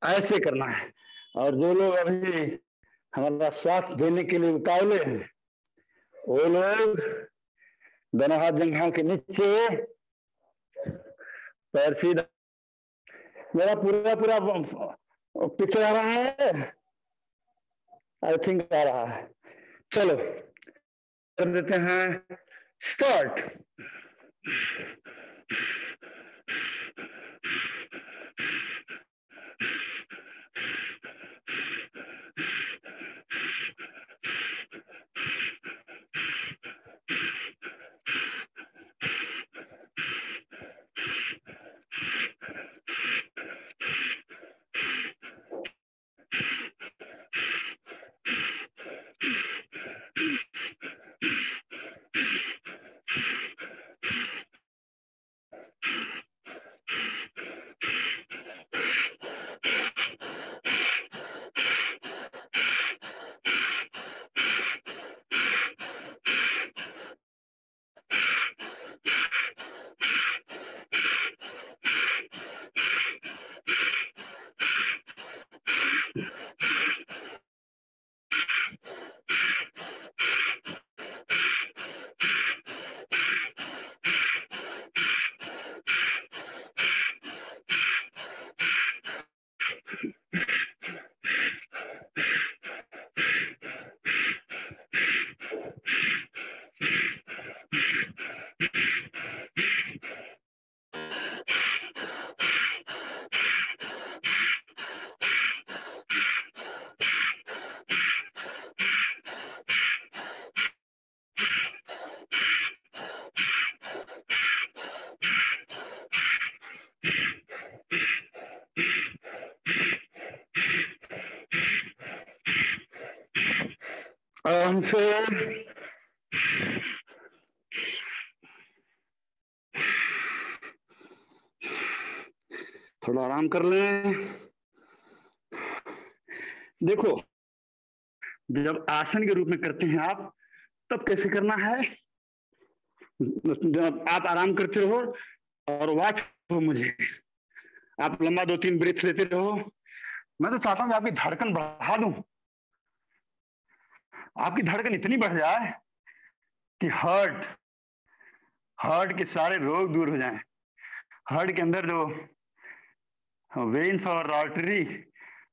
ऐसे करना है। और जो लोग अभी हमारा स्वास्थ्य देने के लिए उतावले हैं, वो लोग दोनों हाथ जंघाओं के नीचे, पैर सीधा। मेरा पूरा पूरा पिक्चर आ रहा है, आई थिंक आ रहा है। चलो कर देते हैं स्टार्ट। आराम से थोड़ा आराम कर लें। देखो, जब आसन के रूप में करते हैं आप, तब कैसे करना है? जब आप आराम करते रहो और वॉच हो मुझे, आप लंबा 2-3 ब्रेथ लेते रहो। मैं तो चाहता हूं कि आपकी धड़कन बढ़ा दूं, आपकी धड़कन इतनी बढ़ जाए कि हार्ट के सारे रोग दूर हो जाएं। हार्ट के अंदर जो वेन्स और आर्टरी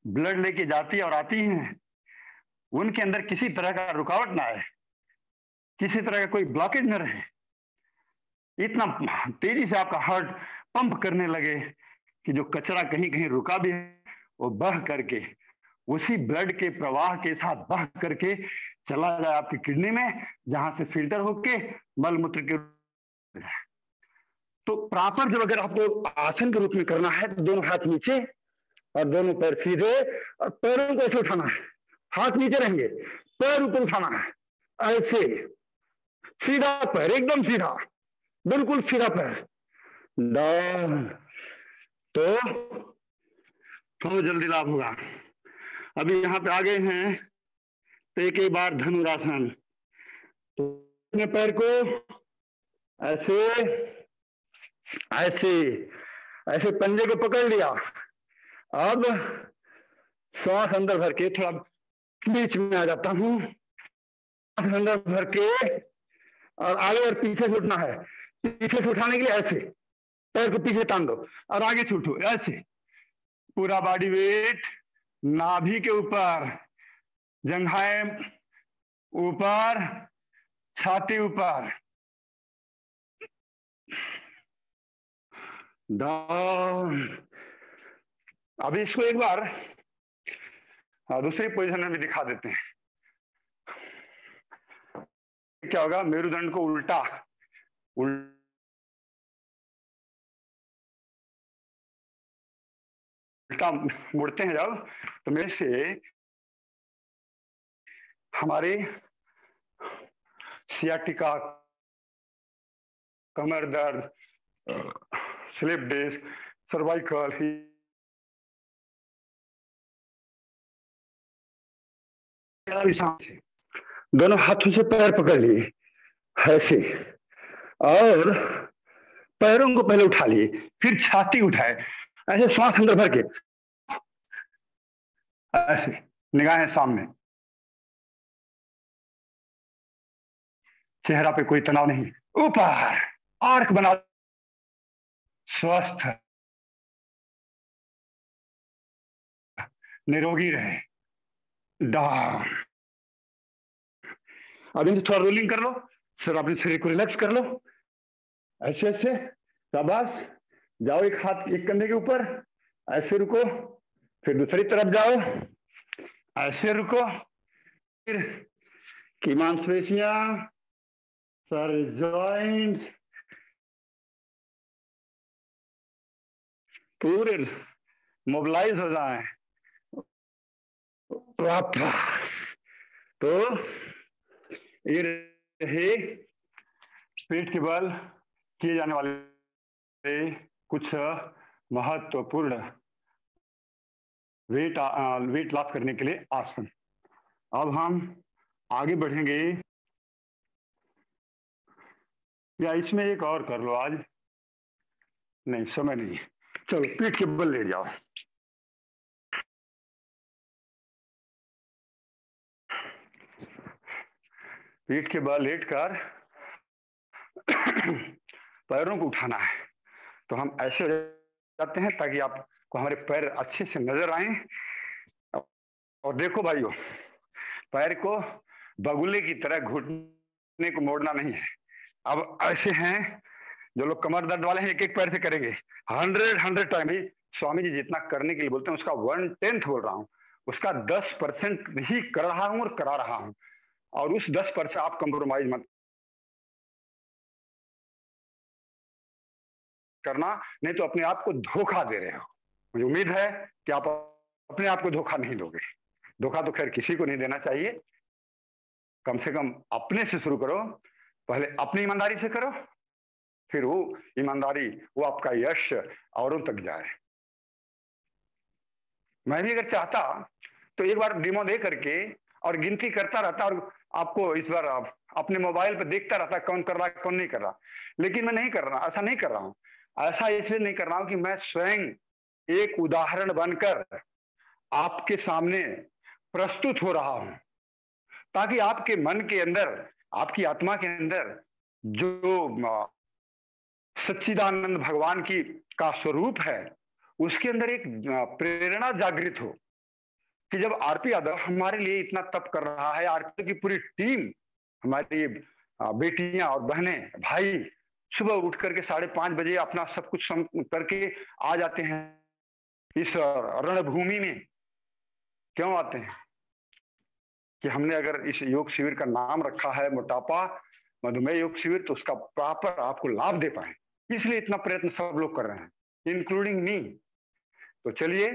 ब्लड लेके जाती और आती हैं, उनके अंदर किसी तरह का रुकावट ना आए, किसी तरह का कोई ब्लॉकेज न रहे। इतना तेजी से आपका हार्ट पंप करने लगे कि जो कचरा कहीं कहीं रुका भी है, वो बह करके उसी ब्लड के प्रवाह के साथ बह करके चला जाए आपकी किडनी में, जहां से फिल्टर होके मल मूत्र के। तो प्रॉपर जब अगर आपको आसन के रूप में करना है, तो दोनों हाथ नीचे और दोनों पैर सीधे, और पैरों को ऐसे उठाना है, हाथ नीचे रहेंगे, पैर ऊपर उठाना है, ऐसे सीधा पैर, एकदम सीधा, बिल्कुल सीधा पैर डाउन, तो थोड़ा जल्दी लाभ होगा। अभी यहाँ पे आ गए हैं, तो एक बार धनुरासन, तो अपने पैर को ऐसे ऐसे ऐसे पंजे को पकड़ लिया। अब सांस अंदर भर के, थोड़ा बीच में आ जाता हूं, सांस अंदर भर के और आगे और पीछे से उठना है। पीछे से उठाने के लिए ऐसे पैर को पीछे टांग दो और आगे से उठो, ऐसे पूरा बॉडी वेट नाभि के ऊपर, जंघाएं ऊपर, छाती ऊपर, डाउन। अभी इसको एक बार दूसरी पोजीशन में भी दिखा देते हैं। क्या होगा? मेरुदंड को उल्टा मुड़ते हैं जब, तो मेरे से हमारे सियाटिका, कमर दर्द, स्लिप डिस्क, सर्वाइकल, दोनों हाथों से पैर पकड़ लिए ऐसे, और पैरों को पहले उठा लिए, फिर छाती उठाए, ऐसे श्वास अंदर भर के, ऐसे निगाहें सामने, चेहरा पे कोई तनाव नहीं, ऊपर आर्क बना, स्वस्थ निरोगी रहे, डाउन। अब इनको थोड़ा रोलिंग कर लो सर, अपने शरीर को रिलैक्स कर लो, ऐसे ऐसे, शाबाश। जाओ एक हाथ एक कंधे के ऊपर, ऐसे रुको, फिर दूसरी तरफ जाओ, ऐसे रुको, फिर की मांसपेशियां, सर जॉइंट पूरे मोबिलाइज हो जाए वापस। तो ये रहे पेट के बल किए जाने वाले कुछ महत्वपूर्ण वेट लॉस करने के लिए आसन। अब हम आगे बढ़ेंगे, या इसमें एक और कर लो आज, नहीं समय नहीं, चलो पीठ के बल लेट जाओ, पीठ के बल लेटकर पैरों को उठाना है। तो हम ऐसे हो जाते हैं ताकि आपको हमारे पैर अच्छे से नजर आए। और देखो भाइयों, पैर को बगुले की तरह घुटने को मोड़ना नहीं है। अब ऐसे हैं जो लोग कमर दर्द वाले हैं, एक एक पैर से करेंगे 100 टाइम। भी स्वामी जी जितना करने के लिए बोलते हैं उसका 1/10 बोल रहा हूँ, उसका 10% ही कर रहा हूँ और करा रहा हूँ। और उस 10% आप कंप्रोमाइज मत करना, नहीं तो अपने आप को धोखा दे रहे हो। मुझे उम्मीद है कि आप अपने आप को धोखा नहीं दोगे। धोखा तो खैर किसी को नहीं देना चाहिए, कम से कम अपने से शुरू करो। पहले अपनी ईमानदारी से करो, फिर वो ईमानदारी, वो आपका यश औरों तक जाए। मैं भी अगर चाहता तो एक बार डेमो दे करके और गिनती करता रहता, और आपको इस बार अपने मोबाइल पर देखता रहता कौन कर रहा है कौन नहीं कर रहा। लेकिन मैं नहीं कर रहा, ऐसा नहीं कर रहा हूं। ऐसा इसलिए नहीं कर रहा हूं कि मैं स्वयं एक उदाहरण बनकर आपके सामने प्रस्तुत हो रहा हूं, ताकि आपके मन के अंदर, आपकी आत्मा के अंदर जो सच्चिदानंद भगवान की का स्वरूप है, उसके अंदर एक प्रेरणा जागृत हो कि जब आरपी यादव हमारे लिए इतना तप कर रहा है, आरपी की पूरी टीम, हमारी बेटियां और बहनें भाई सुबह उठ करके 5:30 बजे अपना सब कुछ करके आ जाते हैं इस रणभूमि में। क्यों आते हैं? कि हमने अगर इस योग शिविर का नाम रखा है मोटापा मधुमेह योग शिविर, तो उसका प्रॉपर आपको लाभ दे पाए, इसलिए इतना प्रयत्न सब लोग कर रहे हैं, इंक्लूडिंग मी। तो चलिए,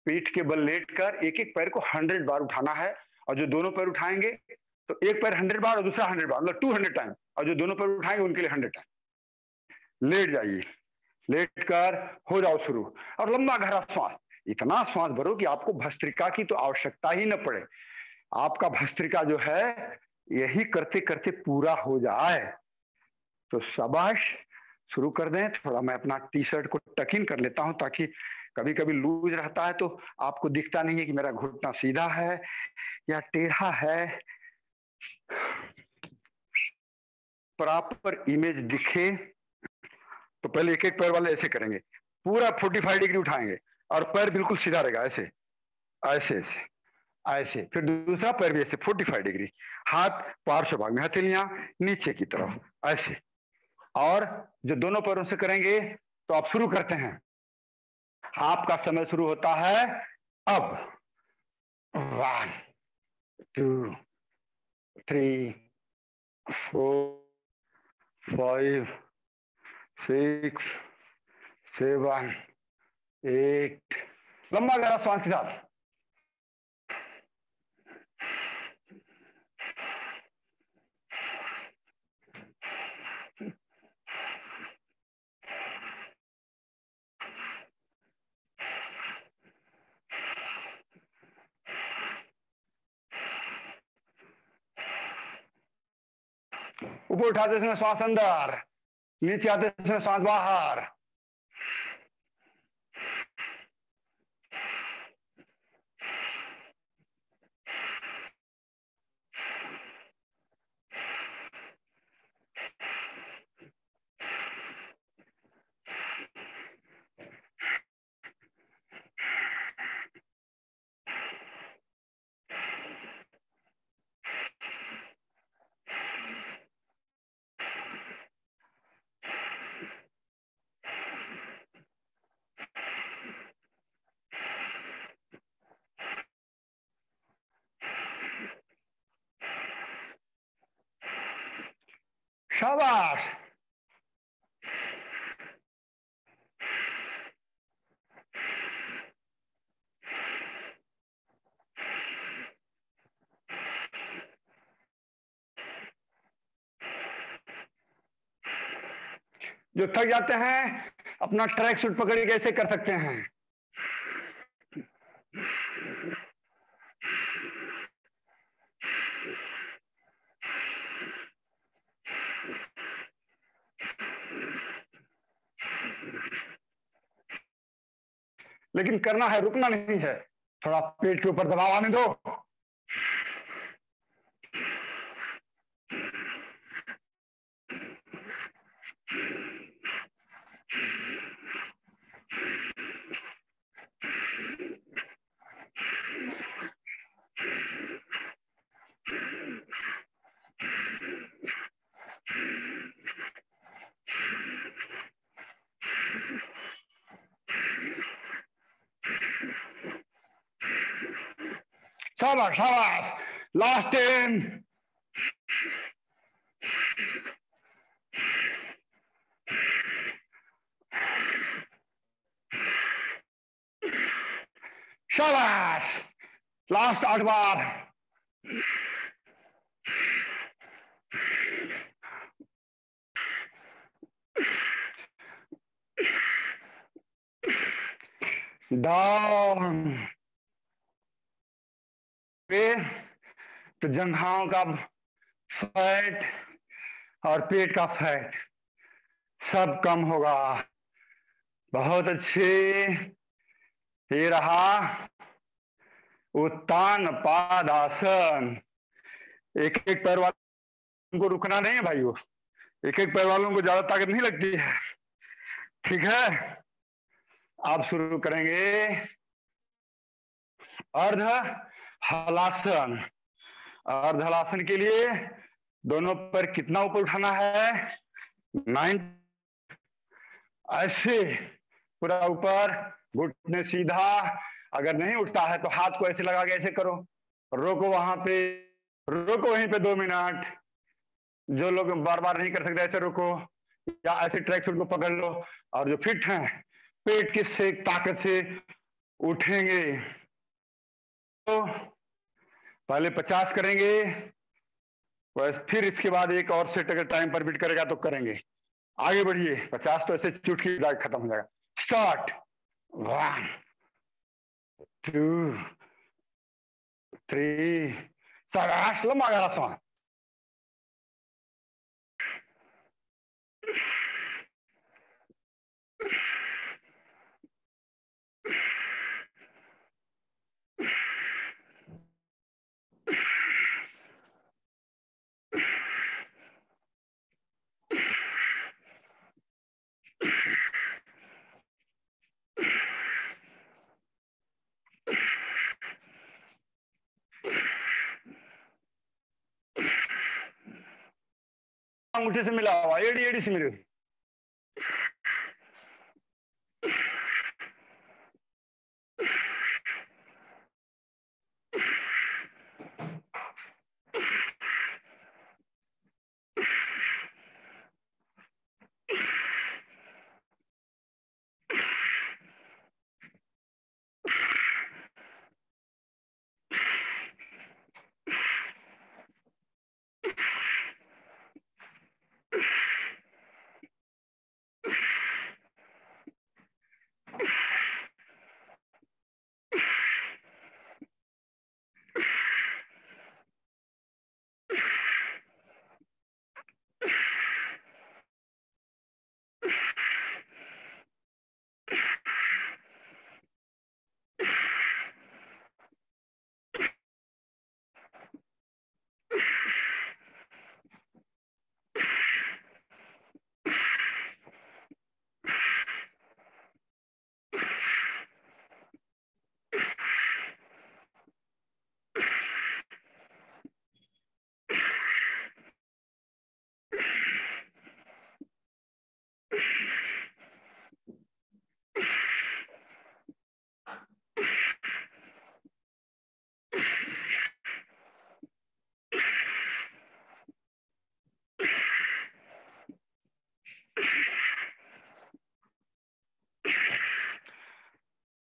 पीठ के बल लेटकर एक एक पैर को 100 बार उठाना है, और जो दोनों पैर उठाएंगे तो एक पैर 100 बार और दूसरा 100 बार, मतलब 200 टाइम, और जो दोनों पैर उठाएंगे उनके लिए 100 टाइम। लेट जाइए, लेट कर हो जाओ शुरू, और लंबा गहरा श्वास, इतना श्वास भरो कि आपको भस्त्रिका की तो आवश्यकता ही न पड़े। आपका भस्त्रिका जो है यही करते करते पूरा हो जाए। तो शाबाश, शुरू कर दें। थोड़ा मैं अपना टी शर्ट को टक इन कर लेता हूं, ताकि कभी कभी लूज रहता है तो आपको दिखता नहीं है कि मेरा घुटना सीधा है या टेढ़ा है। प्रॉपर इमेज दिखे तो पहले एक एक पैर वाले ऐसे करेंगे, पूरा 45 डिग्री उठाएंगे और पैर बिल्कुल सीधा रहेगा, ऐसे ऐसे ऐसे ऐसे। फिर दूसरा पैर भी ऐसे 45 डिग्री, हाथ पार्श्व भाग में, हथेलियां नीचे की तरफ ऐसे। और जो दोनों पैरों से करेंगे तो आप शुरू करते हैं। आपका समय शुरू होता है अब। 1 2 3 4 5 6 7 8। लंबा गहरा श्वास के साथ ऊपर उठाते समय श्वास अंदर, नीचे आते समय श्वास बाहर। शाबाश। जो थक जाते हैं अपना ट्रैक सूट पकड़ के ऐसे कर सकते हैं। लेकिन करना है, रुकना नहीं है। थोड़ा पेट के ऊपर दबाव आने दो। शाबाश शाबाश। लास्ट 10। शाबाश। लास्ट 8 बार। डाउन पे तो जंघाओं का फैट और पेट का फैट सब कम होगा। बहुत अच्छे। ये रहा उत्तान पादासन। एक एक पैर वालों को रुकना नहीं है भाइयों। एक एक पैर वालों को ज्यादा ताकत नहीं लगती है। ठीक है, आप शुरू करेंगे अर्ध हलासन। अर्ध हलासन के लिए दोनों पैर कितना ऊपर उठाना है? 9। ऐसे पूरा ऊपर, घुटने सीधा। अगर नहीं उठता है तो हाथ को ऐसे लगा के ऐसे करो। रोको वहां पे, रोको वहीं पे 2 मिनट। जो लोग बार बार नहीं कर सकते ऐसे रुको, या ऐसे ट्रैक सूट को पकड़ लो। और जो फिट हैं पेट की से ताकत से उठेंगे। तो पहले 50 करेंगे, बस फिर इसके बाद एक और सेट अगर टाइम पर बीट करेगा तो करेंगे। आगे बढ़िए। 50 तो ऐसे चुटकी खत्म हो जाएगा। स्टार्ट। 1 2 3। शाबाश, लंबा गहरा सांस। अंगूठे से मिला हुआ, एड़ी एड़ी से मिले।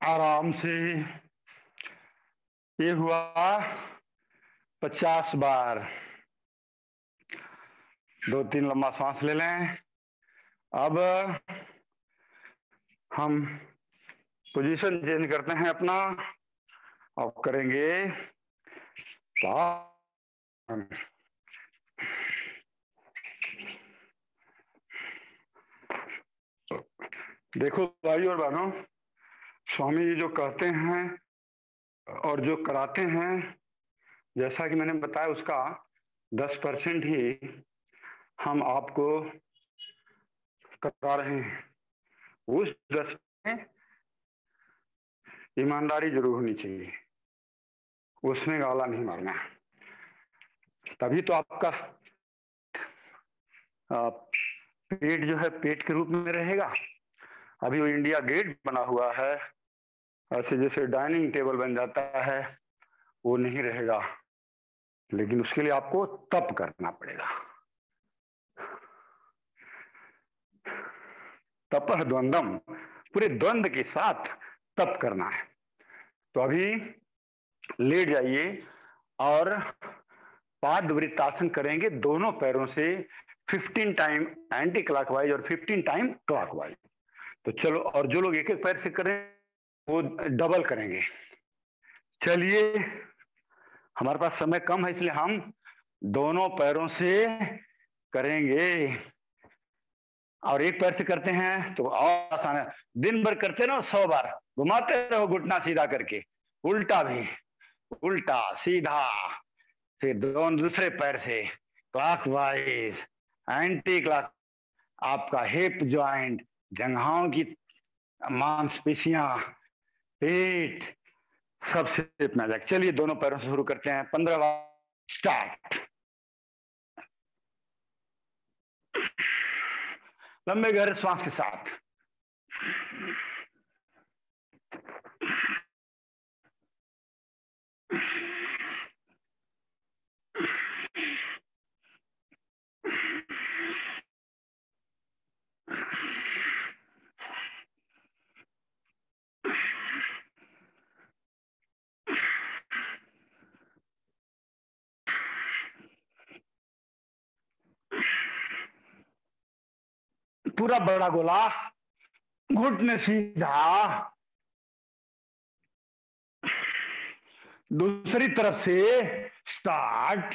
आराम से। ये हुआ 50 बार। 2-3 लंबा सांस ले लें। अब हम पोजीशन चेंज करते हैं अपना। अब करेंगे देखो भाई और बहनों, स्वामी जी जो कहते हैं और जो कराते हैं, जैसा कि मैंने बताया उसका 10% ही हम आपको करा रहे हैं। उस 10 में ईमानदारी जरूर होनी चाहिए, उसमें गाला नहीं मारना। तभी तो आपका पेट जो है पेट के रूप में रहेगा। अभी वो इंडिया गेट बना हुआ है, ऐसे जैसे डाइनिंग टेबल बन जाता है, वो नहीं रहेगा। लेकिन उसके लिए आपको तप करना पड़ेगा। तपः द्वंद्वम, पूरे द्वंद्व के साथ तप करना है। तो अभी लेट जाइए और पादवृत्तासन करेंगे दोनों पैरों से 15 टाइम एंटी क्लॉकवाइज और 15 टाइम क्लॉकवाइज। तो चलो, और जो लोग एक एक पैर से करें वो डबल करेंगे। चलिए, हमारे पास समय कम है इसलिए हम दोनों पैरों से करेंगे। और एक पैर से करते हैं तो और आसान है। दिन भर करते रहो 100 बार, घुमाते रहो घुटना सीधा करके, उल्टा भी, उल्टा सीधा, फिर दोनों दूसरे पैर से क्लॉकवाइज एंटी क्लॉक। आपका हिप जॉइंट, जंघाओं की मांसपेशियां, पेट, सब शेप में आ जाए। चलिए दोनों पैरों से शुरू करते हैं। 15 बार स्टार्ट। लंबे गहरे श्वास के साथ। पूरा बड़ा गोला, घुटने सीधा। दूसरी तरफ से स्टार्ट।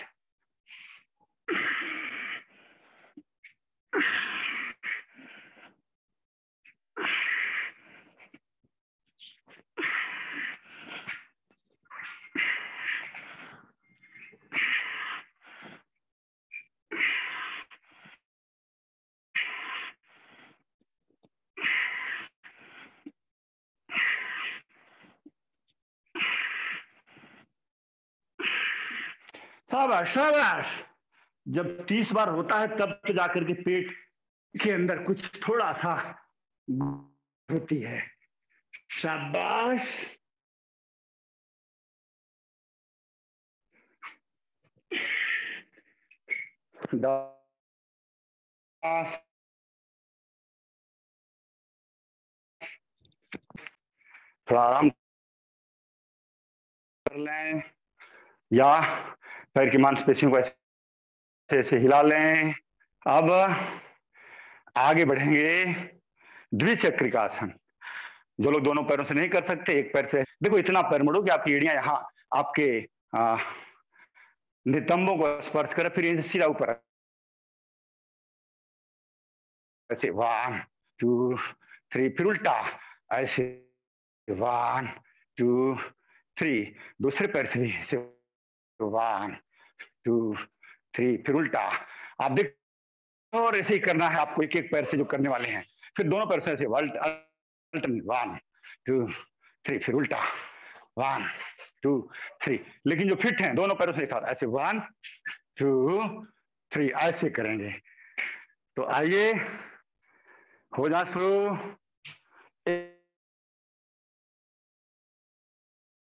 शाबाश शाबाश। जब 30 बार होता है तब तो जाकर के पेट के अंदर कुछ थोड़ा सा होती है। शाबाश। थोड़ा आराम कर लें या पैर की मांसपेशियों को ऐसे ऐसे हिला लें। अब आगे बढ़ेंगे द्विचक्रिकासन। जो लोग दोनों पैरों से नहीं कर सकते, एक पैर से, देखो इतना पैर मोड़ो कि आपकी एड़ियां यहाँ आपके नितंबों को स्पर्श करें, फिर इनसे सीधा ऊपर ऐसे 1 2 3, फिर उल्टा ऐसे 1 2 3, दूसरे पैर से भी ऐसे 1 2 3, फिर उल्टा। आप देखो, और ऐसे ही करना है आपको एक एक पैर से जो करने वाले हैं। फिर दोनों पैर से ऐसे 1 2 3, फिर उल्टा 1 2 3। लेकिन जो फिट हैं दोनों पैरों से एक साथ ऐसे 1 2 3 ऐसे करेंगे। तो आइए हो जा शुरू।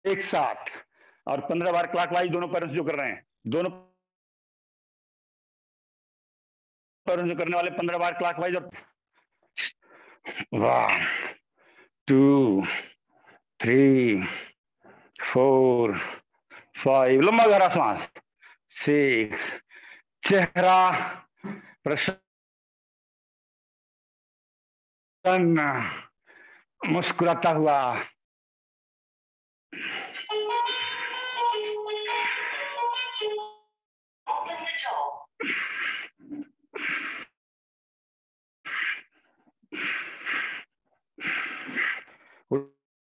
एक साथ और 15 बार क्लॉकवाइज दोनों पैरों से जो कर रहे हैं, दोनों पैरों से करने वाले 15 बार क्लॉकवाइज और 1 2 3 4 5, लंबा गहरा सांस, 6, चेहरा प्रसन्न मुस्कुराता हुआ,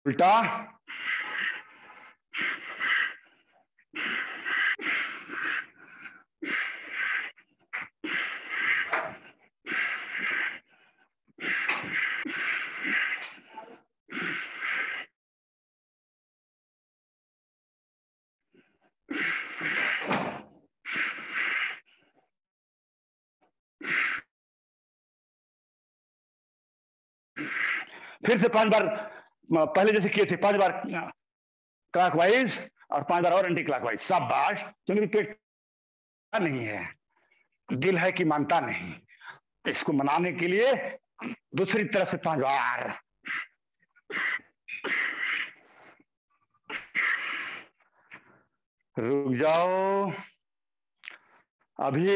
'उल्टा', फिर से 5 बार पहले जैसे किए थे, 5 बार क्लॉकवाइज और 5 बार और एंटी क्लॉकवाइज। शाबाश। क्योंकि पेट नहीं है, दिल है कि मानता नहीं। इसको मनाने के लिए दूसरी तरफ से 5 बार। रुक जाओ। अभी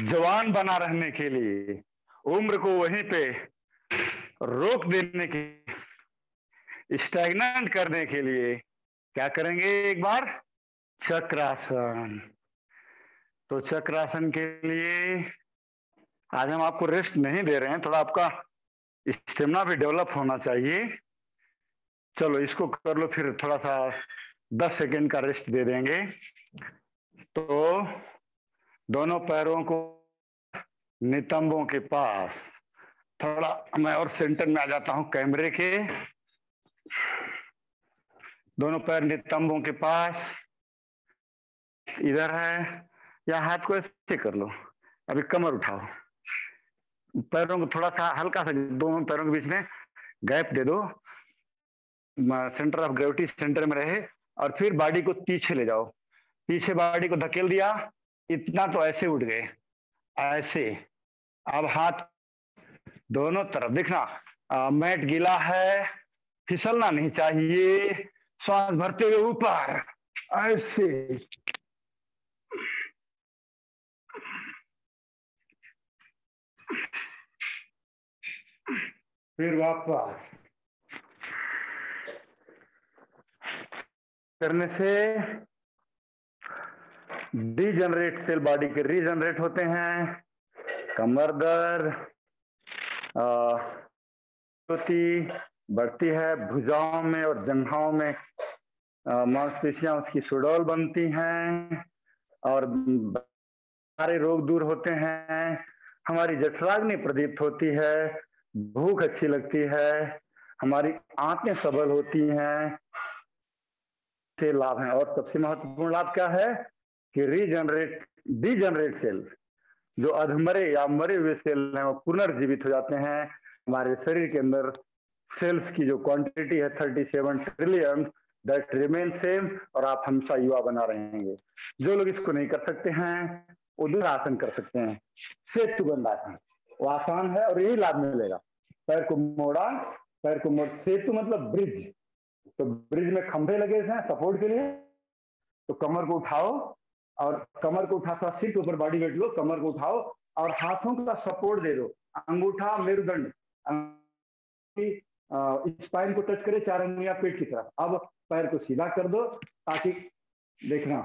जवान बना रहने के लिए, उम्र को वहीं पे रोक देने के, स्टैग्नेंट करने के लिए क्या करेंगे? एक बार चक्रासन। तो चक्रासन के लिए आज हम आपको रेस्ट नहीं दे रहे हैं, थोड़ा आपका स्टेमिना भी डेवलप होना चाहिए। चलो इसको कर लो, फिर थोड़ा सा 10 सेकेंड का रेस्ट दे देंगे। तो दोनों पैरों को नितंबों के पास, थोड़ा मैं और सेंटर में आ जाता हूं कैमरे के। दोनों पैर नितंबों के पास इधर है, या हाथ को ऐसे कर लो। अभी कमर उठाओ, पैरों को थोड़ा सा हल्का सा दोनों पैरों के बीच में गैप दे दो, सेंटर ऑफ ग्रेविटी सेंटर में रहे। और फिर बॉडी को पीछे ले जाओ, पीछे बॉडी को धकेल दिया, इतना तो ऐसे उठ गए, ऐसे। अब हाथ दोनों तरफ दिखना, मैट गीला है, फिसलना नहीं चाहिए। श्वास भरते हुए ऊपर ऐसे, फिर वापस करने से डीजनरेट सेल बॉडी के रीजनरेट होते हैं। कमर दर्द होती बढ़ती है, भुजाओं में और जंघाओं में मांसपेशियां उसकी सुडौल बनती हैं और सारे रोग दूर होते हैं। हमारी जठराग्नि प्रदीप्त होती है, भूख अच्छी लगती है, हमारी आंखें सबल होती हैं। से लाभ हैं। और सबसे महत्वपूर्ण लाभ क्या है कि डीजनरेट सेल, जो अधमरे या मरे हुए सेल हैं, वो पुनर्जीवित हो जाते हैं। हमारे शरीर के अंदर सेल्स की जो क्वांटिटी है 37 ट्रिलियन, दैट रिमेन सेम, और आप हमेशा युवा बना रहेंगे। जो लोग इसको नहीं कर सकते हैं वो दूसरा आसन कर सकते हैं, सेतुबंध आसन। वो आसान है और यही लाभ मिलेगा। पैर को मोड़ा, पैर को मोड़, सेतु मतलब ब्रिज, तो ब्रिज में खंभे लगे हैं सपोर्ट के लिए, तो कमर को उठाओ और कमर को उठा सा सिर के ऊपर बॉडी वेट लो, कमर को उठाओ और हाथों का सपोर्ट दे दो। अंगूठा मेरुदंड स्पाइन को टच करे, 4 अंगुलियां पेट की तरफ। अब पैर को सीधा कर दो ताकि देखना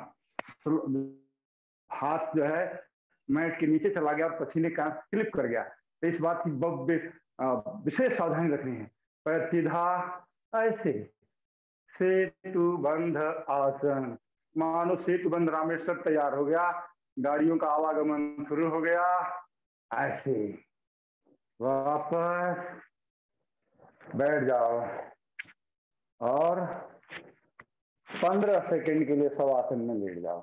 हाथ जो है मैट के नीचे चला गया और पसीने का स्लिप कर गया। तो इस बात की विशेष सावधानी रखनी है। पैर सीधा ऐसे, सेतुबंध आसन। मानो सेतुबंध रामेश्वर तैयार हो गया, गाड़ियों का आवागमन शुरू हो गया। ऐसे वापस बैठ जाओ और 15 सेकंड के लिए शवासन में लेट जाओ।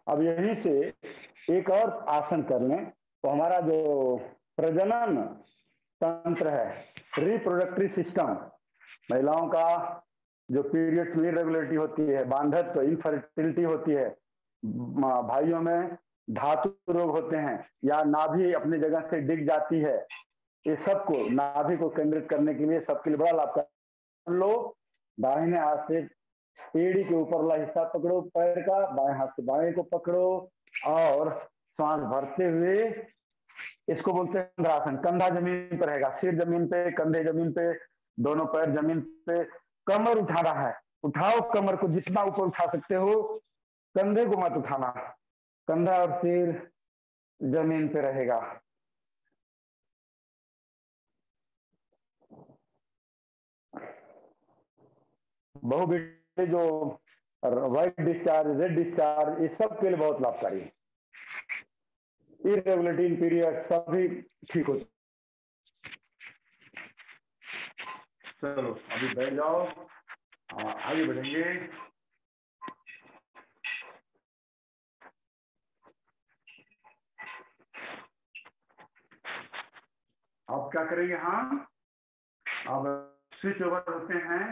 अब यहीं से एक और आसन कर लें तो हमारा जो प्रजनन तंत्र है, रिप्रोडक्टिव सिस्टम, महिलाओं का जो पीरियड्स में इरेगुलरिटी होती है, बांधत्व, इनफर्टिलिटी होती है, भाइयों में धातु रोग होते हैं या नाभि अपनी जगह से डिग जाती है, ये सबको, नाभि को केंद्रित करने के लिए सबके लिए बड़ा लाभकारी। लो दाहिने हाथ से एड़ी के ऊपर वाला हिस्सा पकड़ो पैर का, बाएं हाथ से बाएं को पकड़ो और सांस भरते हुए, इसको बोलते हैं कंधासन। कंधा जमीन पर रहेगा, सिर जमीन पे, कंधे जमीन पे, दोनों पैर जमीन पे, कमर उठाना है, उठाओ कमर को जितना ऊपर उठा सकते हो, कंधे को मत उठाना, कंधा और सिर जमीन पे रहेगा। बहुबेटे जो व्हाइट डिस्चार्ज, रेड डिस्चार्ज, ये सब के लिए बहुत लाभकारी है। इरेगुलरिटी इन पीरियड सभी ठीक हो। चलो अभी बैठ जाओ, आगे बढ़ेंगे। अब क्या करेंगे, हाँ अब स्विच ओवर होते हैं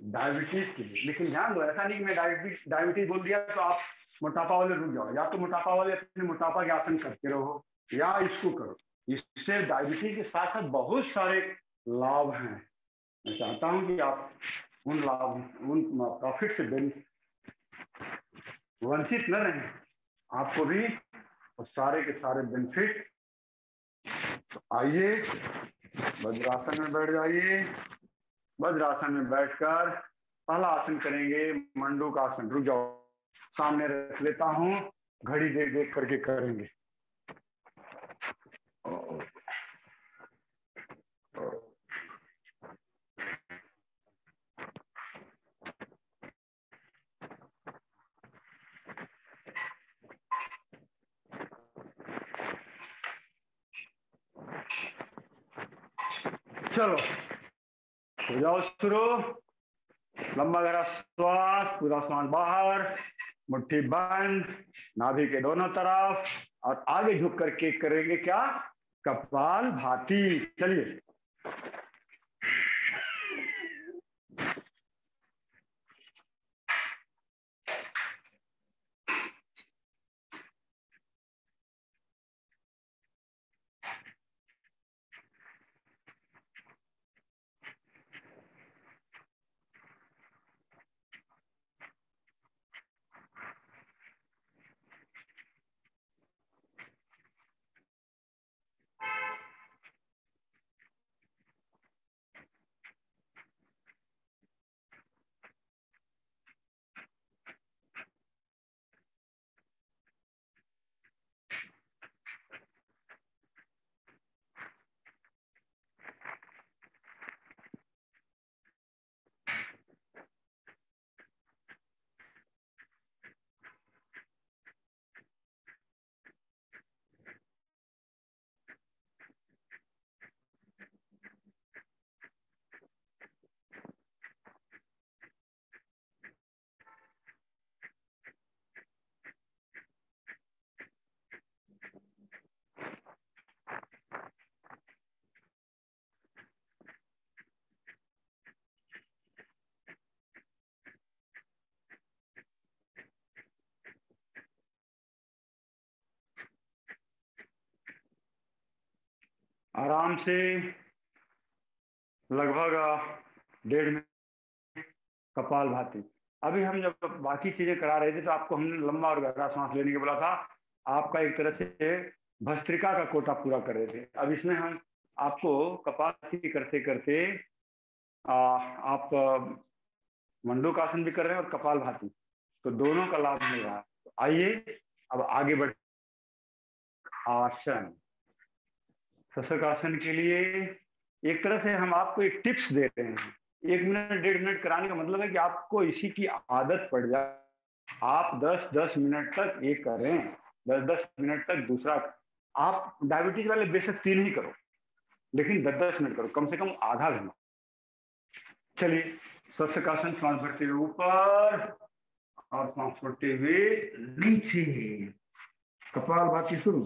डायबिटीज के लिए। लेकिन ध्यान दो, ऐसा नहीं कि मैं डायबिटीज बोल दिया तो आप मोटापा वाले रुक जाओ। या तो मोटापा वाले अपने मोटापा के आसन करते रहो या इसको करो। इससे डायबिटीज के साथ साथ बहुत सारे लाभ हैं। मैं चाहता हूं कि आप उन लाभ, उन प्रॉफिट से वंचित न रहें, आपको भी और सारे के सारे बेनिफिट। आइए वज्रासन में बैठ जाइए। वज्रासन में बैठकर पहला आसन करेंगे मंडूक आसन। रुक जाओ, सामने रख लेता हूं, घड़ी देख देख करके करेंगे। चलो हो जाओ शुरू। लंबा गहरा श्वास, पूरा श्वास बाहर, मुट्ठी बंद, नाभि के दोनों तरफ, और आगे झुक करके करेंगे क्या, कपाल भाती। चलिए आराम से लगभग 1.5 मिनट कपाल भाती। अभी हम जब बाकी चीजें करा रहे थे तो आपको हमने लंबा और गहरा सांस लेने के बोला था। आपका एक तरह से भस्त्रिका का कोटा पूरा कर रहे थे। अब इसमें हम आपको कपालभाति करते करते आप मंडूकासन भी कर रहे हैं और कपालभाति, तो दोनों का लाभ मिल रहा है। तो आइए अब आगे बढ़। आसन, शशकासन के लिए एक तरह से हम आपको एक टिप्स दे रहे हैं। 1 मिनट 1.5 मिनट कराने का मतलब है कि आपको इसी की आदत पड़ जाए। आप 10-10 मिनट तक ये करें, 10-10 मिनट तक दूसरा। आप डायबिटीज वाले बेशक 3 ही करो, लेकिन 10-10 मिनट करो, कम से कम आधा घंटा। चलिए शशकासन, श्वास भरते हुए ऊपर और सांस छोड़ते हुए नीचे, कपालभाति शुरू।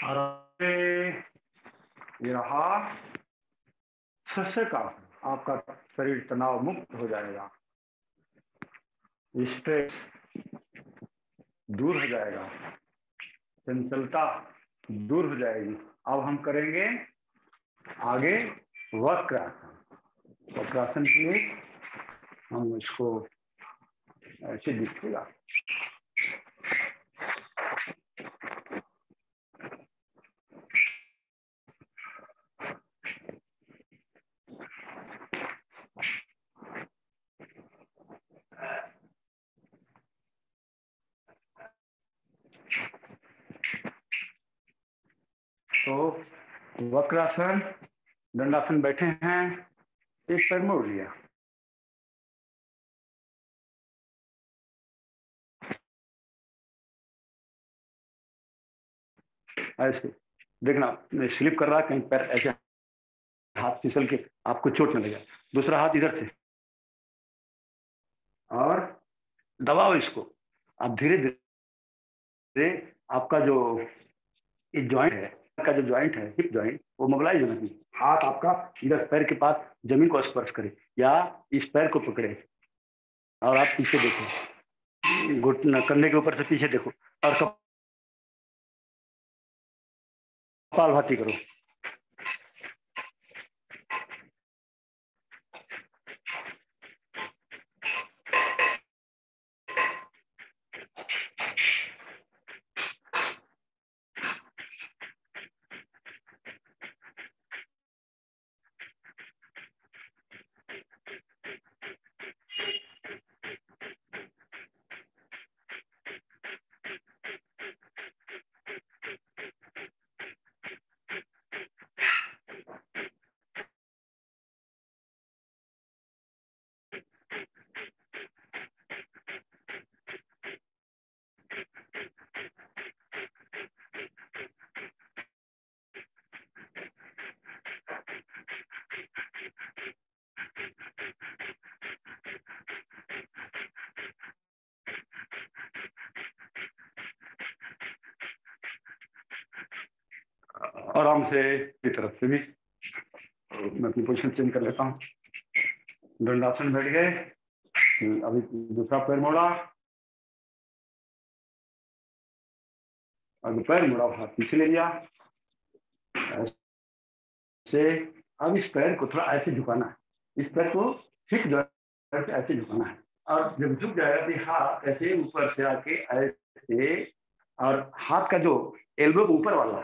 और ये रहा का, आपका शरीर तनाव मुक्त हो जाएगा, स्ट्रेस दूर हो जाएगा, चंचलता दूर हो जाएगी। अब हम करेंगे आगे वक्रासन। वक्रासन के लिए हम इसको ऐसे दिखेगा। तो वक्रासन, दंडासन बैठे हैं, एक पैर मोड़ लिया, ऐसे देखना स्लिप कर रहा है, कहीं पैर ऐसे हाथ फिसल के आपको चोट न लगे। दूसरा हाथ इधर से और दबाओ इसको। आप धीरे धीरे आपका जो जॉइंट है, का जो जॉइंट है, हिप जॉइंट, वो मोबिलाइज होना चाहिए। हाथ आपका इधर पैर के पास जमीन को स्पर्श करे या इस पैर को पकड़े और आप पीछे देखो, घुटना करने के ऊपर से पीछे देखो और कपालभाति करो। आराम से की तरफ से भी मैं अपनी पोजीशन चेंज कर लेता हूँ। दंडासन बैठ गए, अभी दूसरा पैर मोड़ा और पैर मुड़ा, हाथ पीछे ले लिया ऐसे। अब इस पैर को थोड़ा ऐसे झुकाना है, इस पैर को ठीक जो है ऐसे झुकाना है, और जब झुक जाएगा तो हाथ ऐसे ऊपर से आके ऐसे, और हाथ का जो एल्बो ऊपर वाला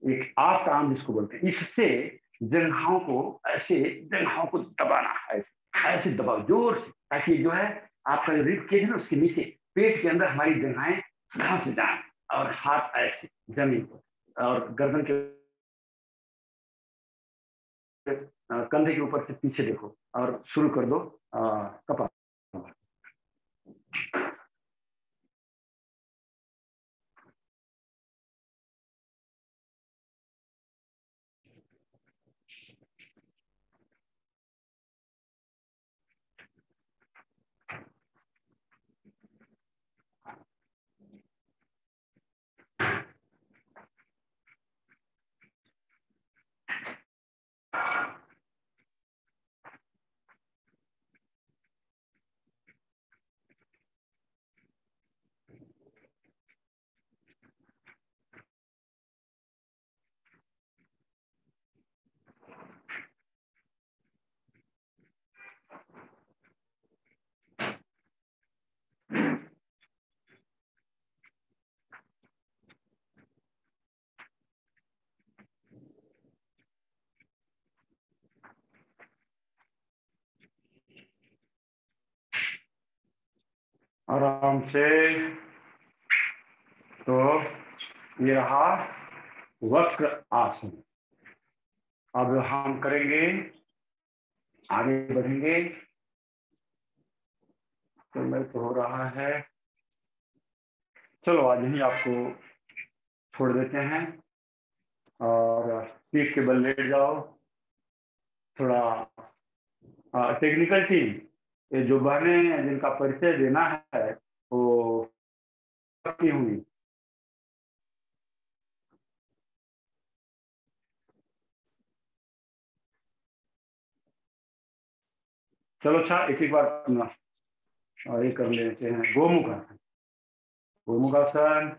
एक आठ का आर्म जिसको बोलते हैं, इससे जंघाओं को ऐसे, जंघाओं को दबाना है, ऐसे दबाओ जोर से, ताकि जो है आपका जो रिब केज है ना उसके नीचे पेट के अंदर हमारी जंघाएं ध्यान से जाए, और हाथ ऐसे जमीन पर, और गर्दन के कंधे के ऊपर से पीछे देखो, और शुरू कर दो कपाल। आराम से। तो ये रहा वक्र आसन। अब हम करेंगे, आगे बढ़ेंगे। समय तो हो रहा है, चलो आज ही आपको छोड़ देते हैं, और पीठ के बल लेट जाओ। थोड़ा टेक्निकल टीम, ये जो बहनें जिनका परिचय देना है वो होंगी। चलो अच्छा, एक एक बार अपना ये कर लेते हैं। गोमुख आसन, गोमुख आसन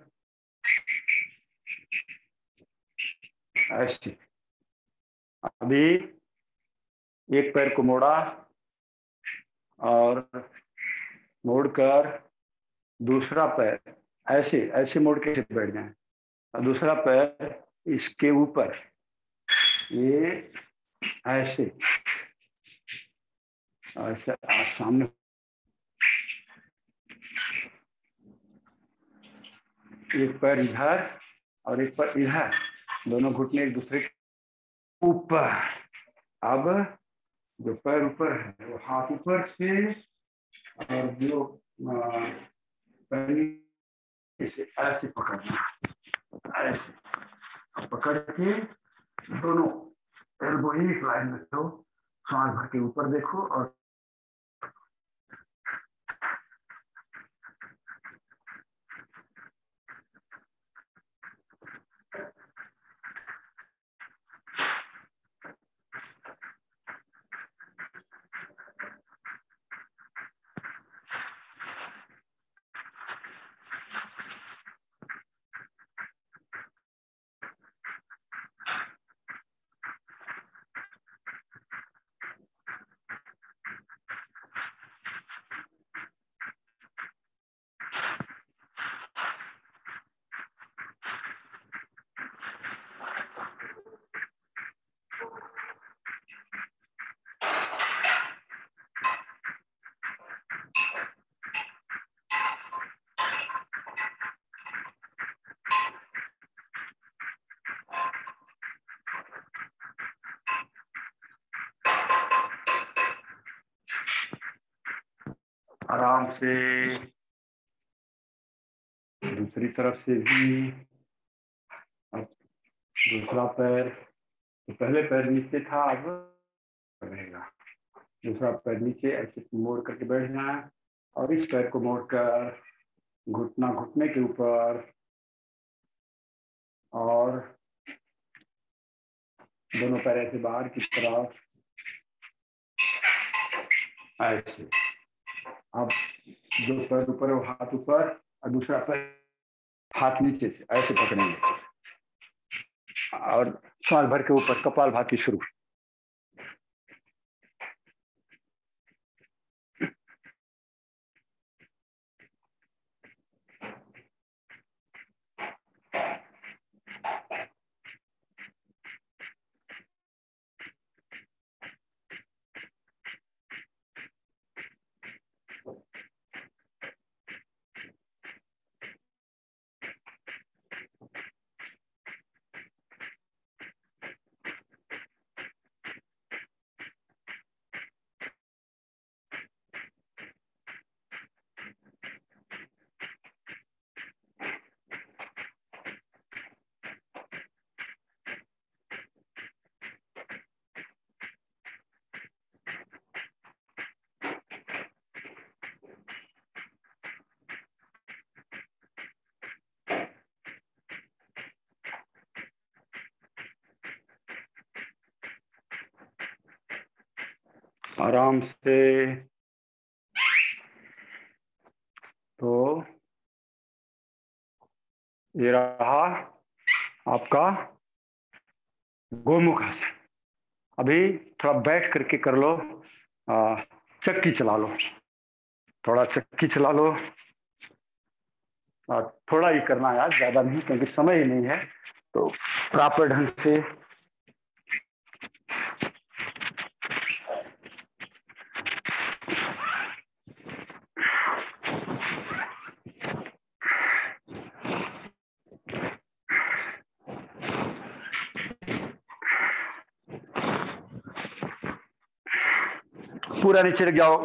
ऐसे। अभी एक पैर को मोड़ा, और मोड़कर दूसरा पैर ऐसे ऐसे मोड़ के बैठ जाए, और दूसरा पैर इसके ऊपर, ये ऐसे ऐसे सामने, एक पैर इधर और एक पैर इधर, दोनों घुटने एक दूसरे के ऊपर। अब जो पैर ऊपर है वो हाथ ऊपर से, और जो इसे ऐसे पकड़ना, ऐसे पकड़ के दोनों एल्बो एक लाइन में रखो, सांस भर के ऊपर देखो, और आराम से दूसरी तरफ से भी। अब दूसरा पैर, तो पहले पैर नीचे था, अब रहेगा। दूसरा पैर नीचे ऐसे मोड़ करके बैठना है, और इस पैर को मोड़कर घुटना घुटने के ऊपर, और दोनों पैर ऐसे बाहर की तरफ ऐसे। अब जो पैर ऊपर है वो हाथ ऊपर, और दूसरा पैर हाथ नीचे से ऐसे पकड़ेंगे और श्वास भर के ऊपर कपालभाति शुरू। आराम से। तो ये रहा आपका गोमुख आसन। अभी थोड़ा बैठ करके कर लो, चक्की चला लो, थोड़ा चक्की चला लो। थोड़ा ही करना है आज, ज्यादा नहीं, क्योंकि समय ही नहीं है। तो प्रॉपर ढंग से पूरा नीचे लग जाओ।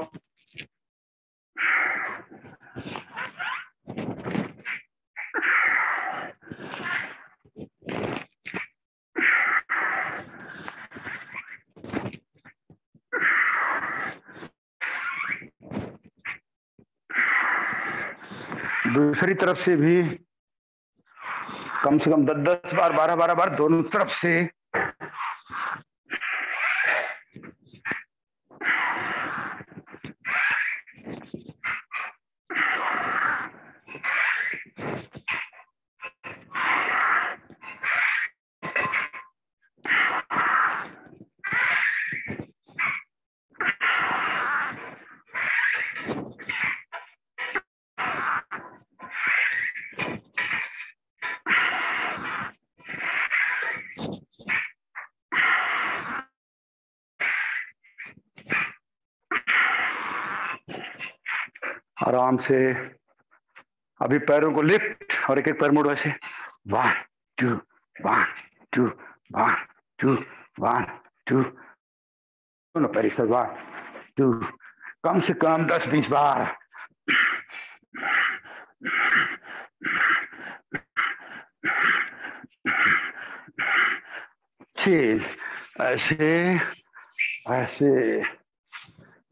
दूसरी तरफ से भी कम से कम 10-10 बार, 12-12 बार दोनों तरफ से। आराम से अभी पैरों को लिफ्ट और एक एक पैर मोड़ो ऐसे। 1 2 1 2 1 2 1 2। दोनों पैर से 1 2, कम से कम 10-20 बार। ऐसे ऐसे,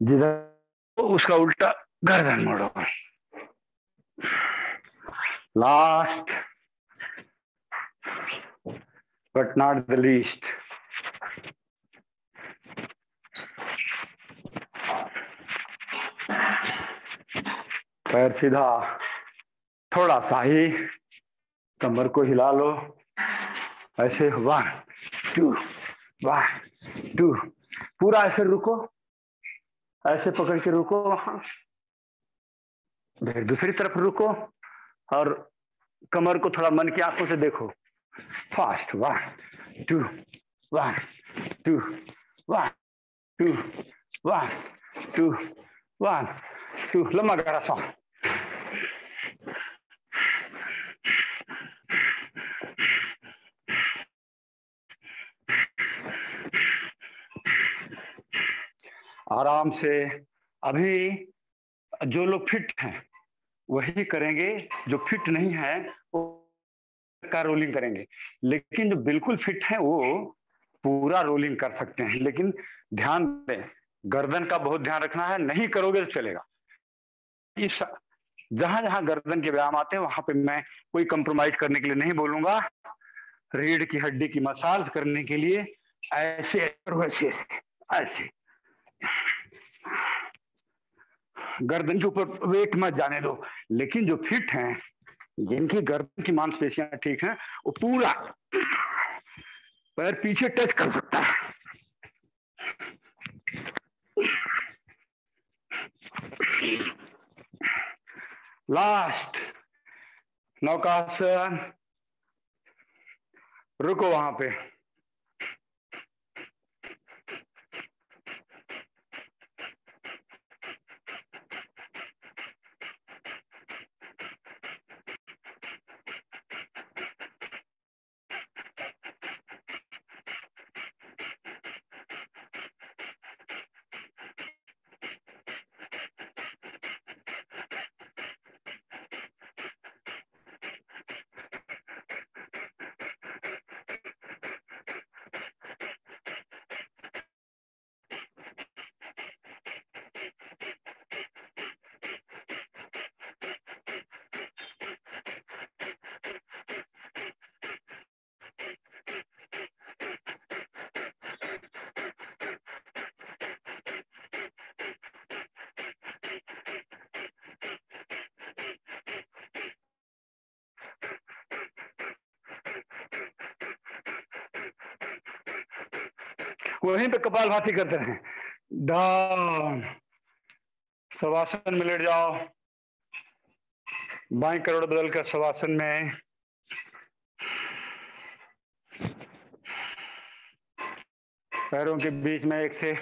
जिधर उसका उल्टा गर्दन मोड़ो। Last but not the least, पैर सीधा, थोड़ा सा ही कमर को हिला लो ऐसे। 1 2 1 2, पूरा ऐसे रुको, ऐसे पकड़ के रुको। फिर दूसरी तरफ रुको और कमर को थोड़ा मन की आंखों से देखो। फास्ट 1 2 1 2 1 2 1 2 1 2। लंबा गहरा सांस। आराम से। अभी जो लोग फिट हैं वही करेंगे, जो फिट नहीं है वो का रोलिंग करेंगे, लेकिन जो बिल्कुल फिट है वो पूरा रोलिंग कर सकते हैं। लेकिन ध्यान दें, गर्दन का बहुत ध्यान रखना है, नहीं करोगे तो चलेगा। इस जहां जहां गर्दन के व्यायाम आते हैं वहां पे मैं कोई कंप्रोमाइज करने के लिए नहीं बोलूंगा। रीढ़ की हड्डी की मसाज करने के लिए ऐसे ऐसे ऐसे, गर्दन के ऊपर वेट मत जाने दो। लेकिन जो फिट हैं जिनकी गर्दन की मांसपेशियां ठीक हैं वो पूरा पैर पीछे टच कर सकता है। लास्ट नौकासन, रुको वहां पे। वहीं पे कपालभाति करते हैं। डाउन, शवासन में लेट जाओ। बाएं करोड़ बदल कर शवासन में। पैरों के बीच में 1 से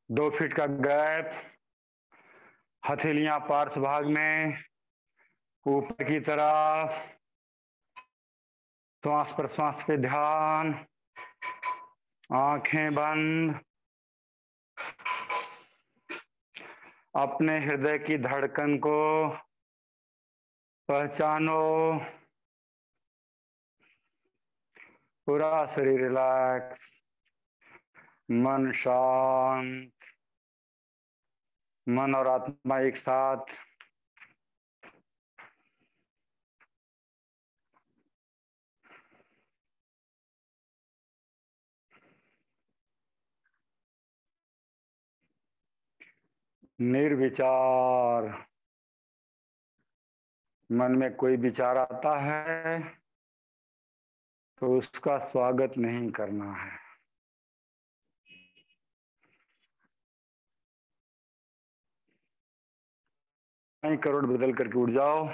2 फीट का गैप। हथेलियां पार्श्व भाग में, ऊपर की तरफ। श्वास प्रश्वास पे ध्यान, आंखें बंद। अपने हृदय की धड़कन को पहचानो। पूरा शरीर रिलैक्स, मन शांत, मन और आत्मा एक साथ। निर्विचार। मन में कोई विचार आता है तो उसका स्वागत नहीं करना है। बाईं करोड़ बदल करके उठ जाओ।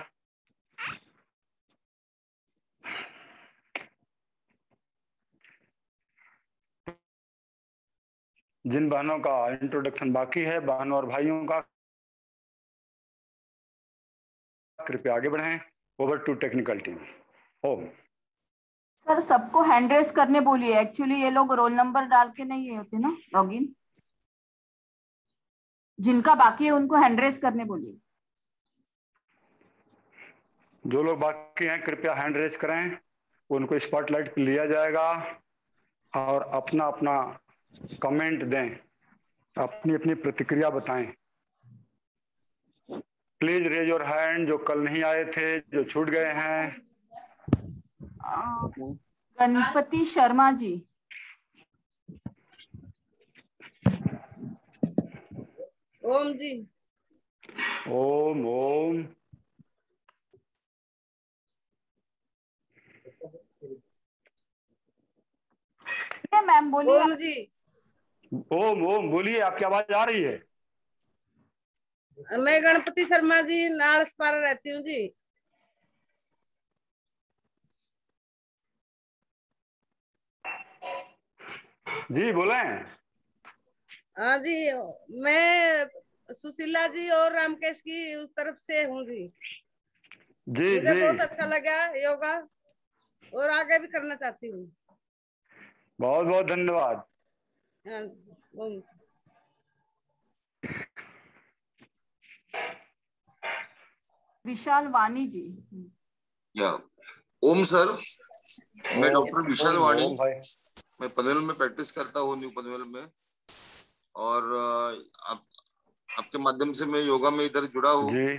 जिन बहनों का इंट्रोडक्शन बाकी है, बहनों और भाइयों का, कृपया आगे बढ़ें। Over to technical team. Om. Sir सबको हैंड रेस करने बोलिए। एक्चुअली ये लोग रोल नंबर डाल के नहीं होते ना लॉगिन। जिनका बाकी है उनको हैंड रेस करने बोलिए। जो लोग बाकी हैं कृपया हैंड रेज करें, उनको स्पॉटलाइट पे लिया जाएगा और अपना अपना कमेंट दें, अपनी अपनी प्रतिक्रिया बताएं। प्लीज रेज योर हैंड जो कल नहीं आए थे, जो छूट गए हैं। गणपति शर्मा जी। ओम जी। ओम ओम। मैम बोलिए। ओम जी। ओम ओम बोलिए, आपकी आवाज आ रही है। मैं गणपति शर्मा जी, नालसपारा रहती हूँ जी। जी बोलें। हाँ जी, मैं सुशीला जी और रामकेश की उस तरफ से हूँ जी। जी मुझे जी बहुत अच्छा लगा योगा और आगे भी करना चाहती हूँ। बहुत बहुत धन्यवाद। हाँ, ओम। विशाल वाणी जी। या ओम सर, मैं डॉक्टर विशाल वाणी, भाई। मैं पनवेल में प्रैक्टिस करता हूँ, न्यू पनवेल में। और आपके माध्यम से मैं योगा में इधर जुड़ा हूँ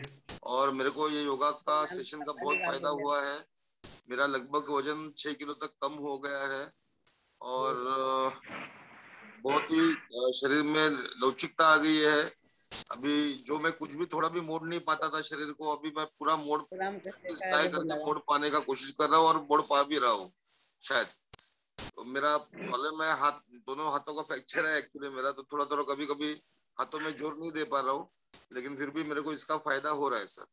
और मेरे को ये योगा का सेशन का बहुत फायदा हुआ है। मेरा लगभग वजन 6 किलो तक कम हो गया है और बहुत ही शरीर में लवचिकता आ गई है अभी जो मैं कुछ भी थोड़ा भी मोड़ नहीं पाता था शरीर को, अभी मैं पूरा मोड़ ट्राई करके मोड़ पाने का कोशिश कर रहा हूँ और मोड़ पा भी रहा हूँ शायद। तो मेरा प्रॉब्लम है हाथ, दोनों हाथों का फ्रैक्चर है एक्चुअली मेरा, तो थोड़ा थोड़ा कभी कभी हाथों में जोर नहीं दे पा रहा हूँ, लेकिन फिर भी मेरे को इसका फायदा हो रहा है सर।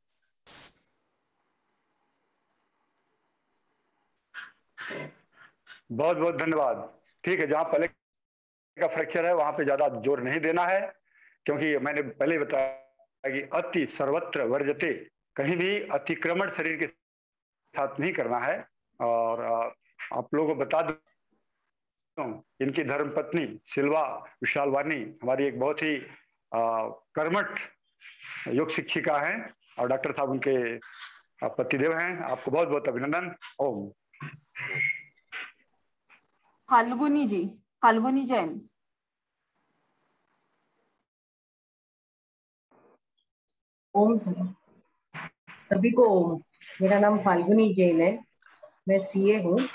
बहुत बहुत धन्यवाद। ठीक है, जहाँ पहले का फ्रैक्चर है वहां पे ज्यादा जोर नहीं देना है, क्योंकि मैंने पहले ही बताया कि अति सर्वत्र वर्जते, कहीं भी अतिक्रमण शरीर के साथ नहीं करना है। और आप लोगों को बता दूं, इनकी धर्मपत्नी सिल्वा विशालवानी हमारी एक बहुत ही कर्मठ योग शिक्षिका हैं, और डॉक्टर साहब उनके पतिदेव हैं। आपको बहुत बहुत अभिनंदन। ओम। फाल्गुनी जी, फाल्गुनी जैन। ओम सभी को ओम। मेरा नाम फाल्गुनी जैन है, मैं सीए हूँ।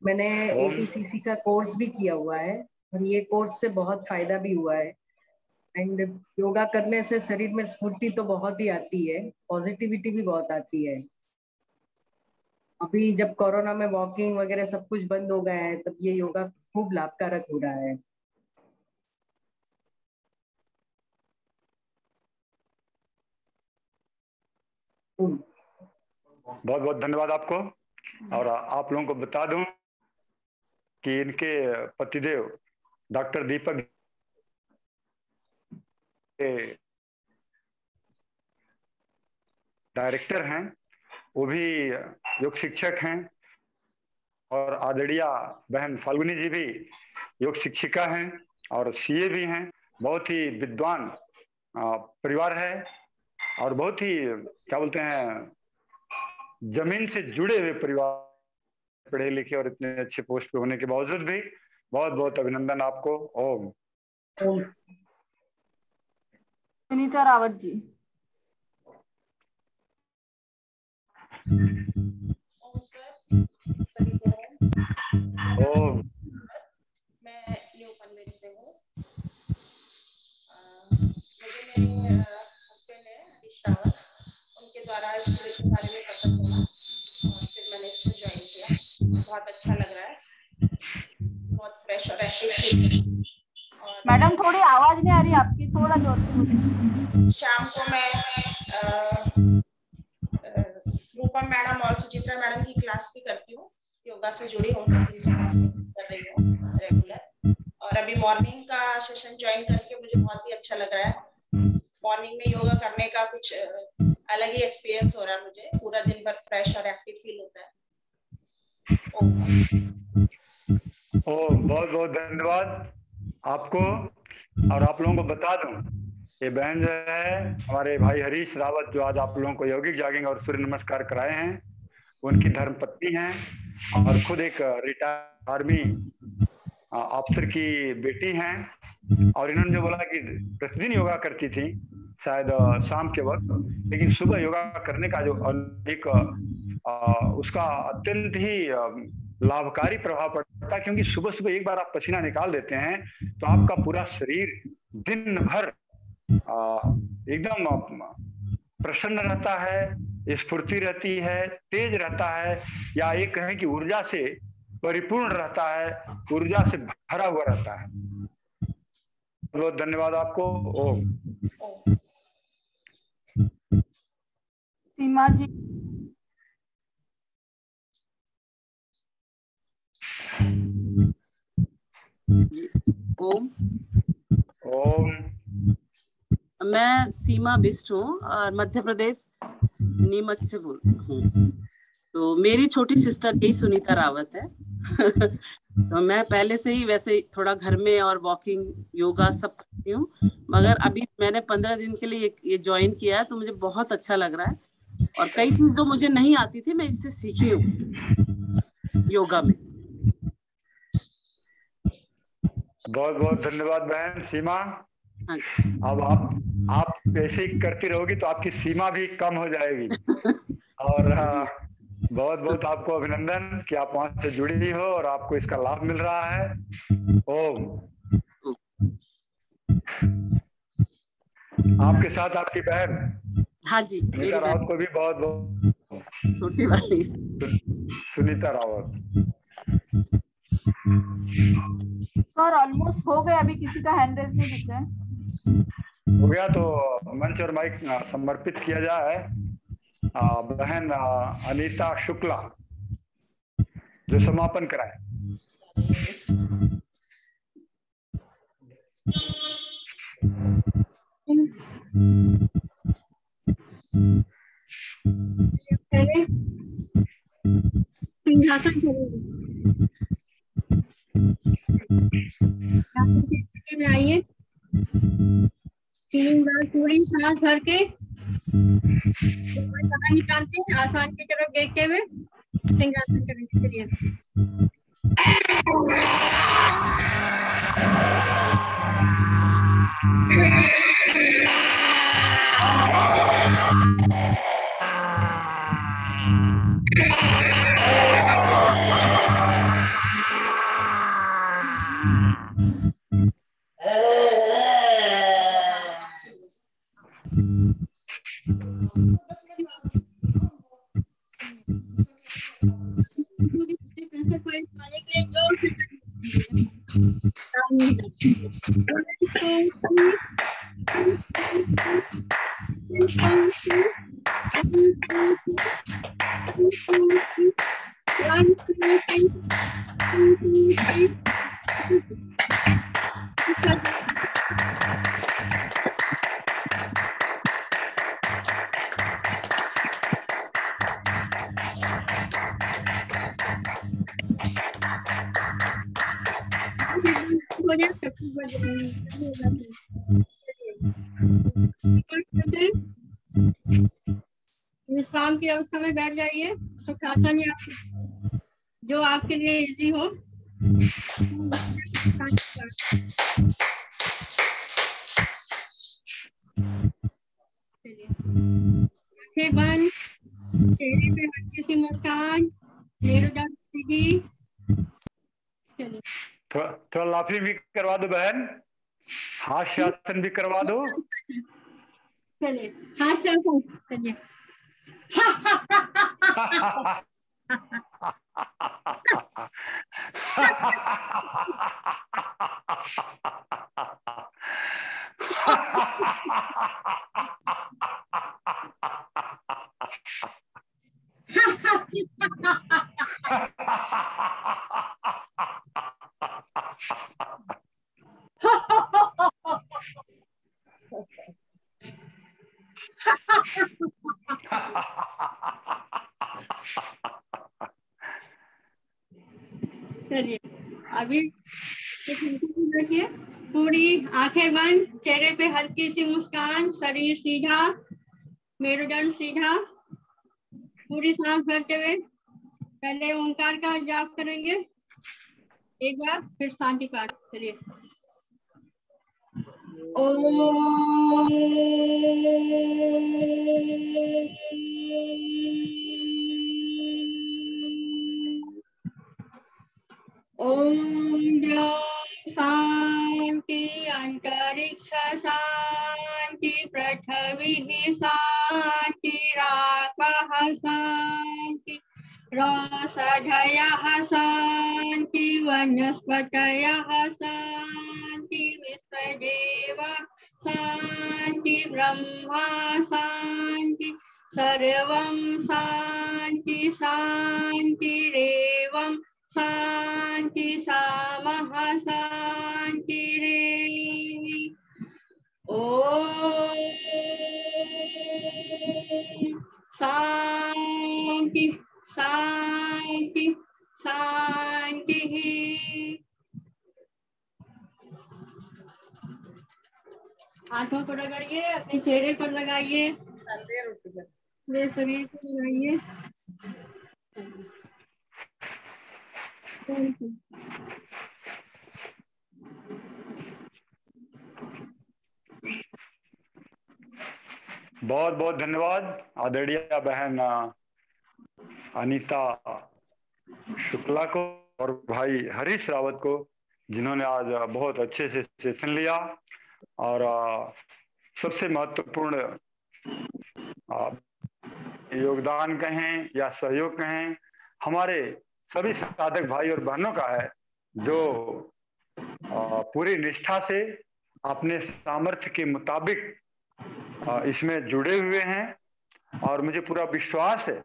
मैंने एपीसीसी का कोर्स भी किया हुआ है और ये कोर्स से बहुत फायदा भी हुआ है। एंड योगा करने से शरीर में स्फूर्ति तो बहुत ही आती है, पॉजिटिविटी भी बहुत आती है। अभी जब कोरोना में वॉकिंग वगैरह सब कुछ बंद हो गया है, तब ये योगा खूब लाभकारक हो रहा है। बहुत बहुत धन्यवाद आपको। और आप लोगों को बता दूं कि इनके पतिदेव डॉक्टर दीपक डायरेक्टर हैं, वो भी योग शिक्षक हैं, और आदरणीय बहन फाल्गुनी जी भी योग शिक्षिका हैं और सीए भी हैं। बहुत ही विद्वान परिवार है और बहुत ही क्या बोलते हैं, जमीन से जुड़े हुए परिवार, पढ़े लिखे और इतने अच्छे पोस्ट पे होने के बावजूद भी बहुत बहुत अभिनंदन आपको। ओम। सुनीता रावत जी। ओम। मैं न्यू पनवेल से हूँ। मुझे मेरे हस्बैंड है हरीश रावत, उनके द्वारा इस पूरे के बारे में पता चला और फिर मैंने इसको ज्वाइन किया। बहुत अच्छा लग रहा है, बहुत फ्रेश और एक्टिव। मैडम थोड़ी आवाज नहीं आ रही आपकी, थोड़ा जोर से बोलिए। शाम को मैं रूपम मैडम और सुचित्रा मैडम की क्लास भी करती हूँ, योगा से जुड़ी हूँ, 3 साल से कर रही हूँ रेगुलर। और अभी मॉर्निंग का सेशन ज्वाइन करके मुझे बहुत ही अच्छा लग रहा है। मॉर्निंग में योगा करने का कुछ अलग ही एक्सपीरियंस हो रहा है मुझे, पूरा दिन भर फ्रेश और एक्टिव फील होता है। बहुत बहुत धन्यवाद आपको। और आप लोगों को बता दूं, ये बहन जो है हमारे भाई हरीश रावत, जो आज आप लोगों को यौगिक जॉगिंग और सूर्य नमस्कार कराए हैं, उनकी धर्मपत्नी हैं और खुद एक रिटायर्ड आर्मी अफसर की बेटी हैं। और इन्होंने जो बोला कि प्रतिदिन योगा करती थी, शायद शाम के वक्त, लेकिन सुबह योगा करने का जो एक उसका अत्यंत ही लाभकारी प्रभाव पड़ता है, क्योंकि सुबह सुबह एक बार आप पसीना निकाल देते हैं तो आपका पूरा शरीर दिन भर एकदम प्रसन्न रहता है, स्फूर्ति रहती है, तेज रहता है, या एक कहें कि ऊर्जा से परिपूर्ण रहता है, ऊर्जा से भरा हुआ रहता है। बहुत धन्यवाद आपको। ओम। सीमा जी। ओम। ओम। मैं सीमा बिस्ट हूँ और मध्य प्रदेश नीमच से बोल रही हूँ। तो मेरी छोटी सिस्टर यही सुनीता रावत है। तो मैं पहले से ही वैसे थोड़ा घर में और वॉकिंग योगा सब करती हूँ, मगर अभी मैंने 15 दिन के लिए ये ज्वाइन किया है, तो मुझे बहुत अच्छा लग रहा है। और कई चीज जो मुझे नहीं आती थी मैं इससे सीखी हूँ योगा में। बहुत बहुत धन्यवाद बहन सीमा। अब आप ऐसे ही करती रहोगी तो आपकी सीमा भी कम हो जाएगी। और बहुत बहुत आपको अभिनंदन कि आप वहां से जुड़ी हो और आपको इसका लाभ मिल रहा है। ओम। आपके साथ आपकी बहन हाँ जी, मेरी सुनीता रावत को भी बहुत बहुत छोटी वाली सुनीता रावत। सर ऑलमोस्ट हो गया, अभी किसी का हैंड रेज नहीं दिख रहा है। हो गया तो मंच और माइक समर्पित किया जाए बहन अनीता शुक्ला जो समापन कराए। पहले सिंहासन करेंगे, में आइए, 3 बार पूरी सांस भर के बाहर निकालते हैं, आसमान की तरफ देखते हुए सिंहासन करने के लिए। विश्राम की अवस्था में बैठ जाइए, सुखासन या जो आपके लिए इजी हो। आंखें बंद, चेहरे पे हल्की सी मुस्कान, मेरुदंड सीधी। चलिए थोड़ा लाफिंग भी करवा दो बहन, हास्यासन भी करवा दो। चलिए हास्यासन चलिए। चलिए अभी देखिए, पूरी आंखें बंद, चेहरे पे हल्की सी मुस्कान, शरीर सीधा, मेरुदंड सीधा, पूरी सांस भरते हुए पहले ओंकार का जाप करेंगे एक बार, फिर शांति पाठ। चलिए ओम शांति, अंतरिक्ष शांति, पृथ्वी शांति, रापः शांति, रसधयः शांति, वनस्पतयः शांति, विश्वदेव शांति, ब्रह्मा शांति, सर्वं शांति शांतिरेवं शांति, सामः शांतिरेवि। ओम शांति शांति शांति। हाथों को रगड़िए, अपने चेहरे पर लगाइए, अपने शरीर को लगाइए। बहुत बहुत धन्यवाद आदरणीय बहन अनीता शुक्ला को और भाई हरीश रावत को, जिन्होंने आज बहुत अच्छे से सेशन लिया और सबसे महत्वपूर्ण योगदान कहें या सहयोग कहें, हमारे सभी साधक भाई और बहनों का है, जो पूरी निष्ठा से अपने सामर्थ्य के मुताबिक इसमें जुड़े हुए हैं। और मुझे पूरा विश्वास है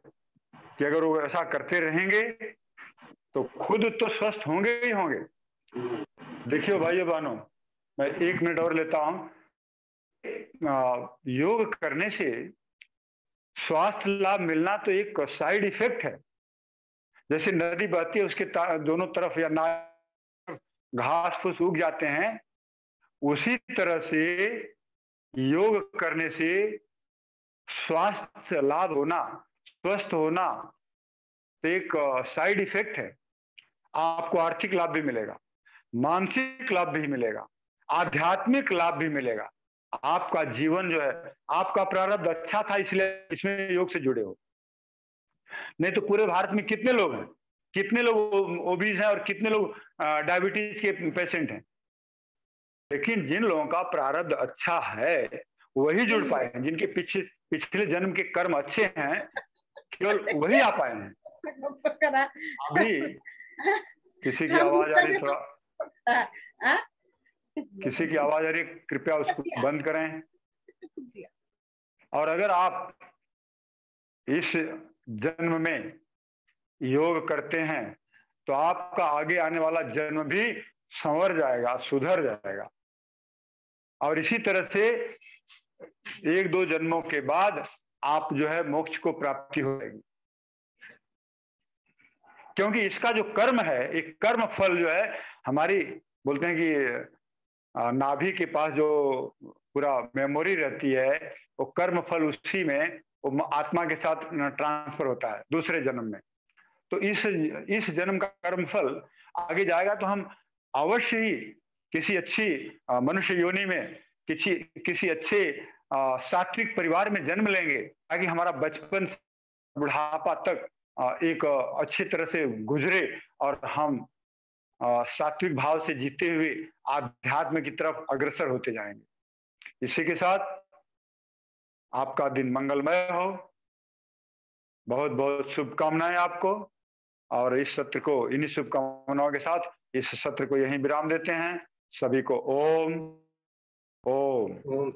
कि अगर वो ऐसा करते रहेंगे तो खुद तो स्वस्थ होंगे ही होंगे। देखिए भाइयों बहनों, मैं 1 मिनट और लेता हूं। योग करने से स्वास्थ्य लाभ मिलना तो एक साइड इफेक्ट है। जैसे नदी बहती है, उसके दोनों तरफ या ना घास फूस उग जाते हैं, उसी तरह से योग करने से स्वास्थ्य लाभ होना, स्वस्थ होना तो एक साइड इफेक्ट है। आपको आर्थिक लाभ भी मिलेगा, मानसिक लाभ भी मिलेगा, आध्यात्मिक लाभ भी मिलेगा। आपका जीवन जो है, आपका प्रारब्ध अच्छा था इसलिए इसमें योग से जुड़े हो। नहीं तो पूरे भारत में कितने लोग हैं, कितने लोग ओबीज हैं और कितने लोग डायबिटीज के पेशेंट हैं। लेकिन जिन लोगों का प्रारब्ध अच्छा है वही जुड़ पाए हैं, जिनके पिछले जन्म के कर्म अच्छे हैं, केवल वही आ पाए हैं। अभी किसी की आवाज आ रही, थोड़ा किसी की आवाज आ रही, कृपया उसको बंद करें। और अगर आप इस जन्म में योग करते हैं तो आपका आगे आने वाला जन्म भी संवर जाएगा, सुधर जाएगा। और इसी तरह से 1-2 जन्मों के बाद आप जो है मोक्ष को प्राप्ति हो जाएगी। क्योंकि इसका जो कर्म है, एक कर्म फल जो है, हमारी बोलते हैं कि नाभि के पास जो पूरा मेमोरी रहती है, वो कर्म फल उसी में वो आत्मा के साथ ट्रांसफर होता है दूसरे जन्म में। तो इस जन्म का कर्म फल आगे जाएगा तो हम अवश्य ही किसी अच्छी मनुष्य योनि में, किसी अच्छे सात्विक परिवार में जन्म लेंगे, ताकि हमारा बचपन से बुढ़ापा तक एक अच्छी तरह से गुजरे और हम सात्विक भाव से जीते हुए आध्यात्म की तरफ अग्रसर होते जाएंगे। इसी के साथ आपका दिन मंगलमय हो। बहुत बहुत शुभकामनाएं आपको। और इस सत्र को, इन्हीं शुभकामनाओं के साथ इस सत्र को यहीं विराम देते हैं। सभी को ओम ओम।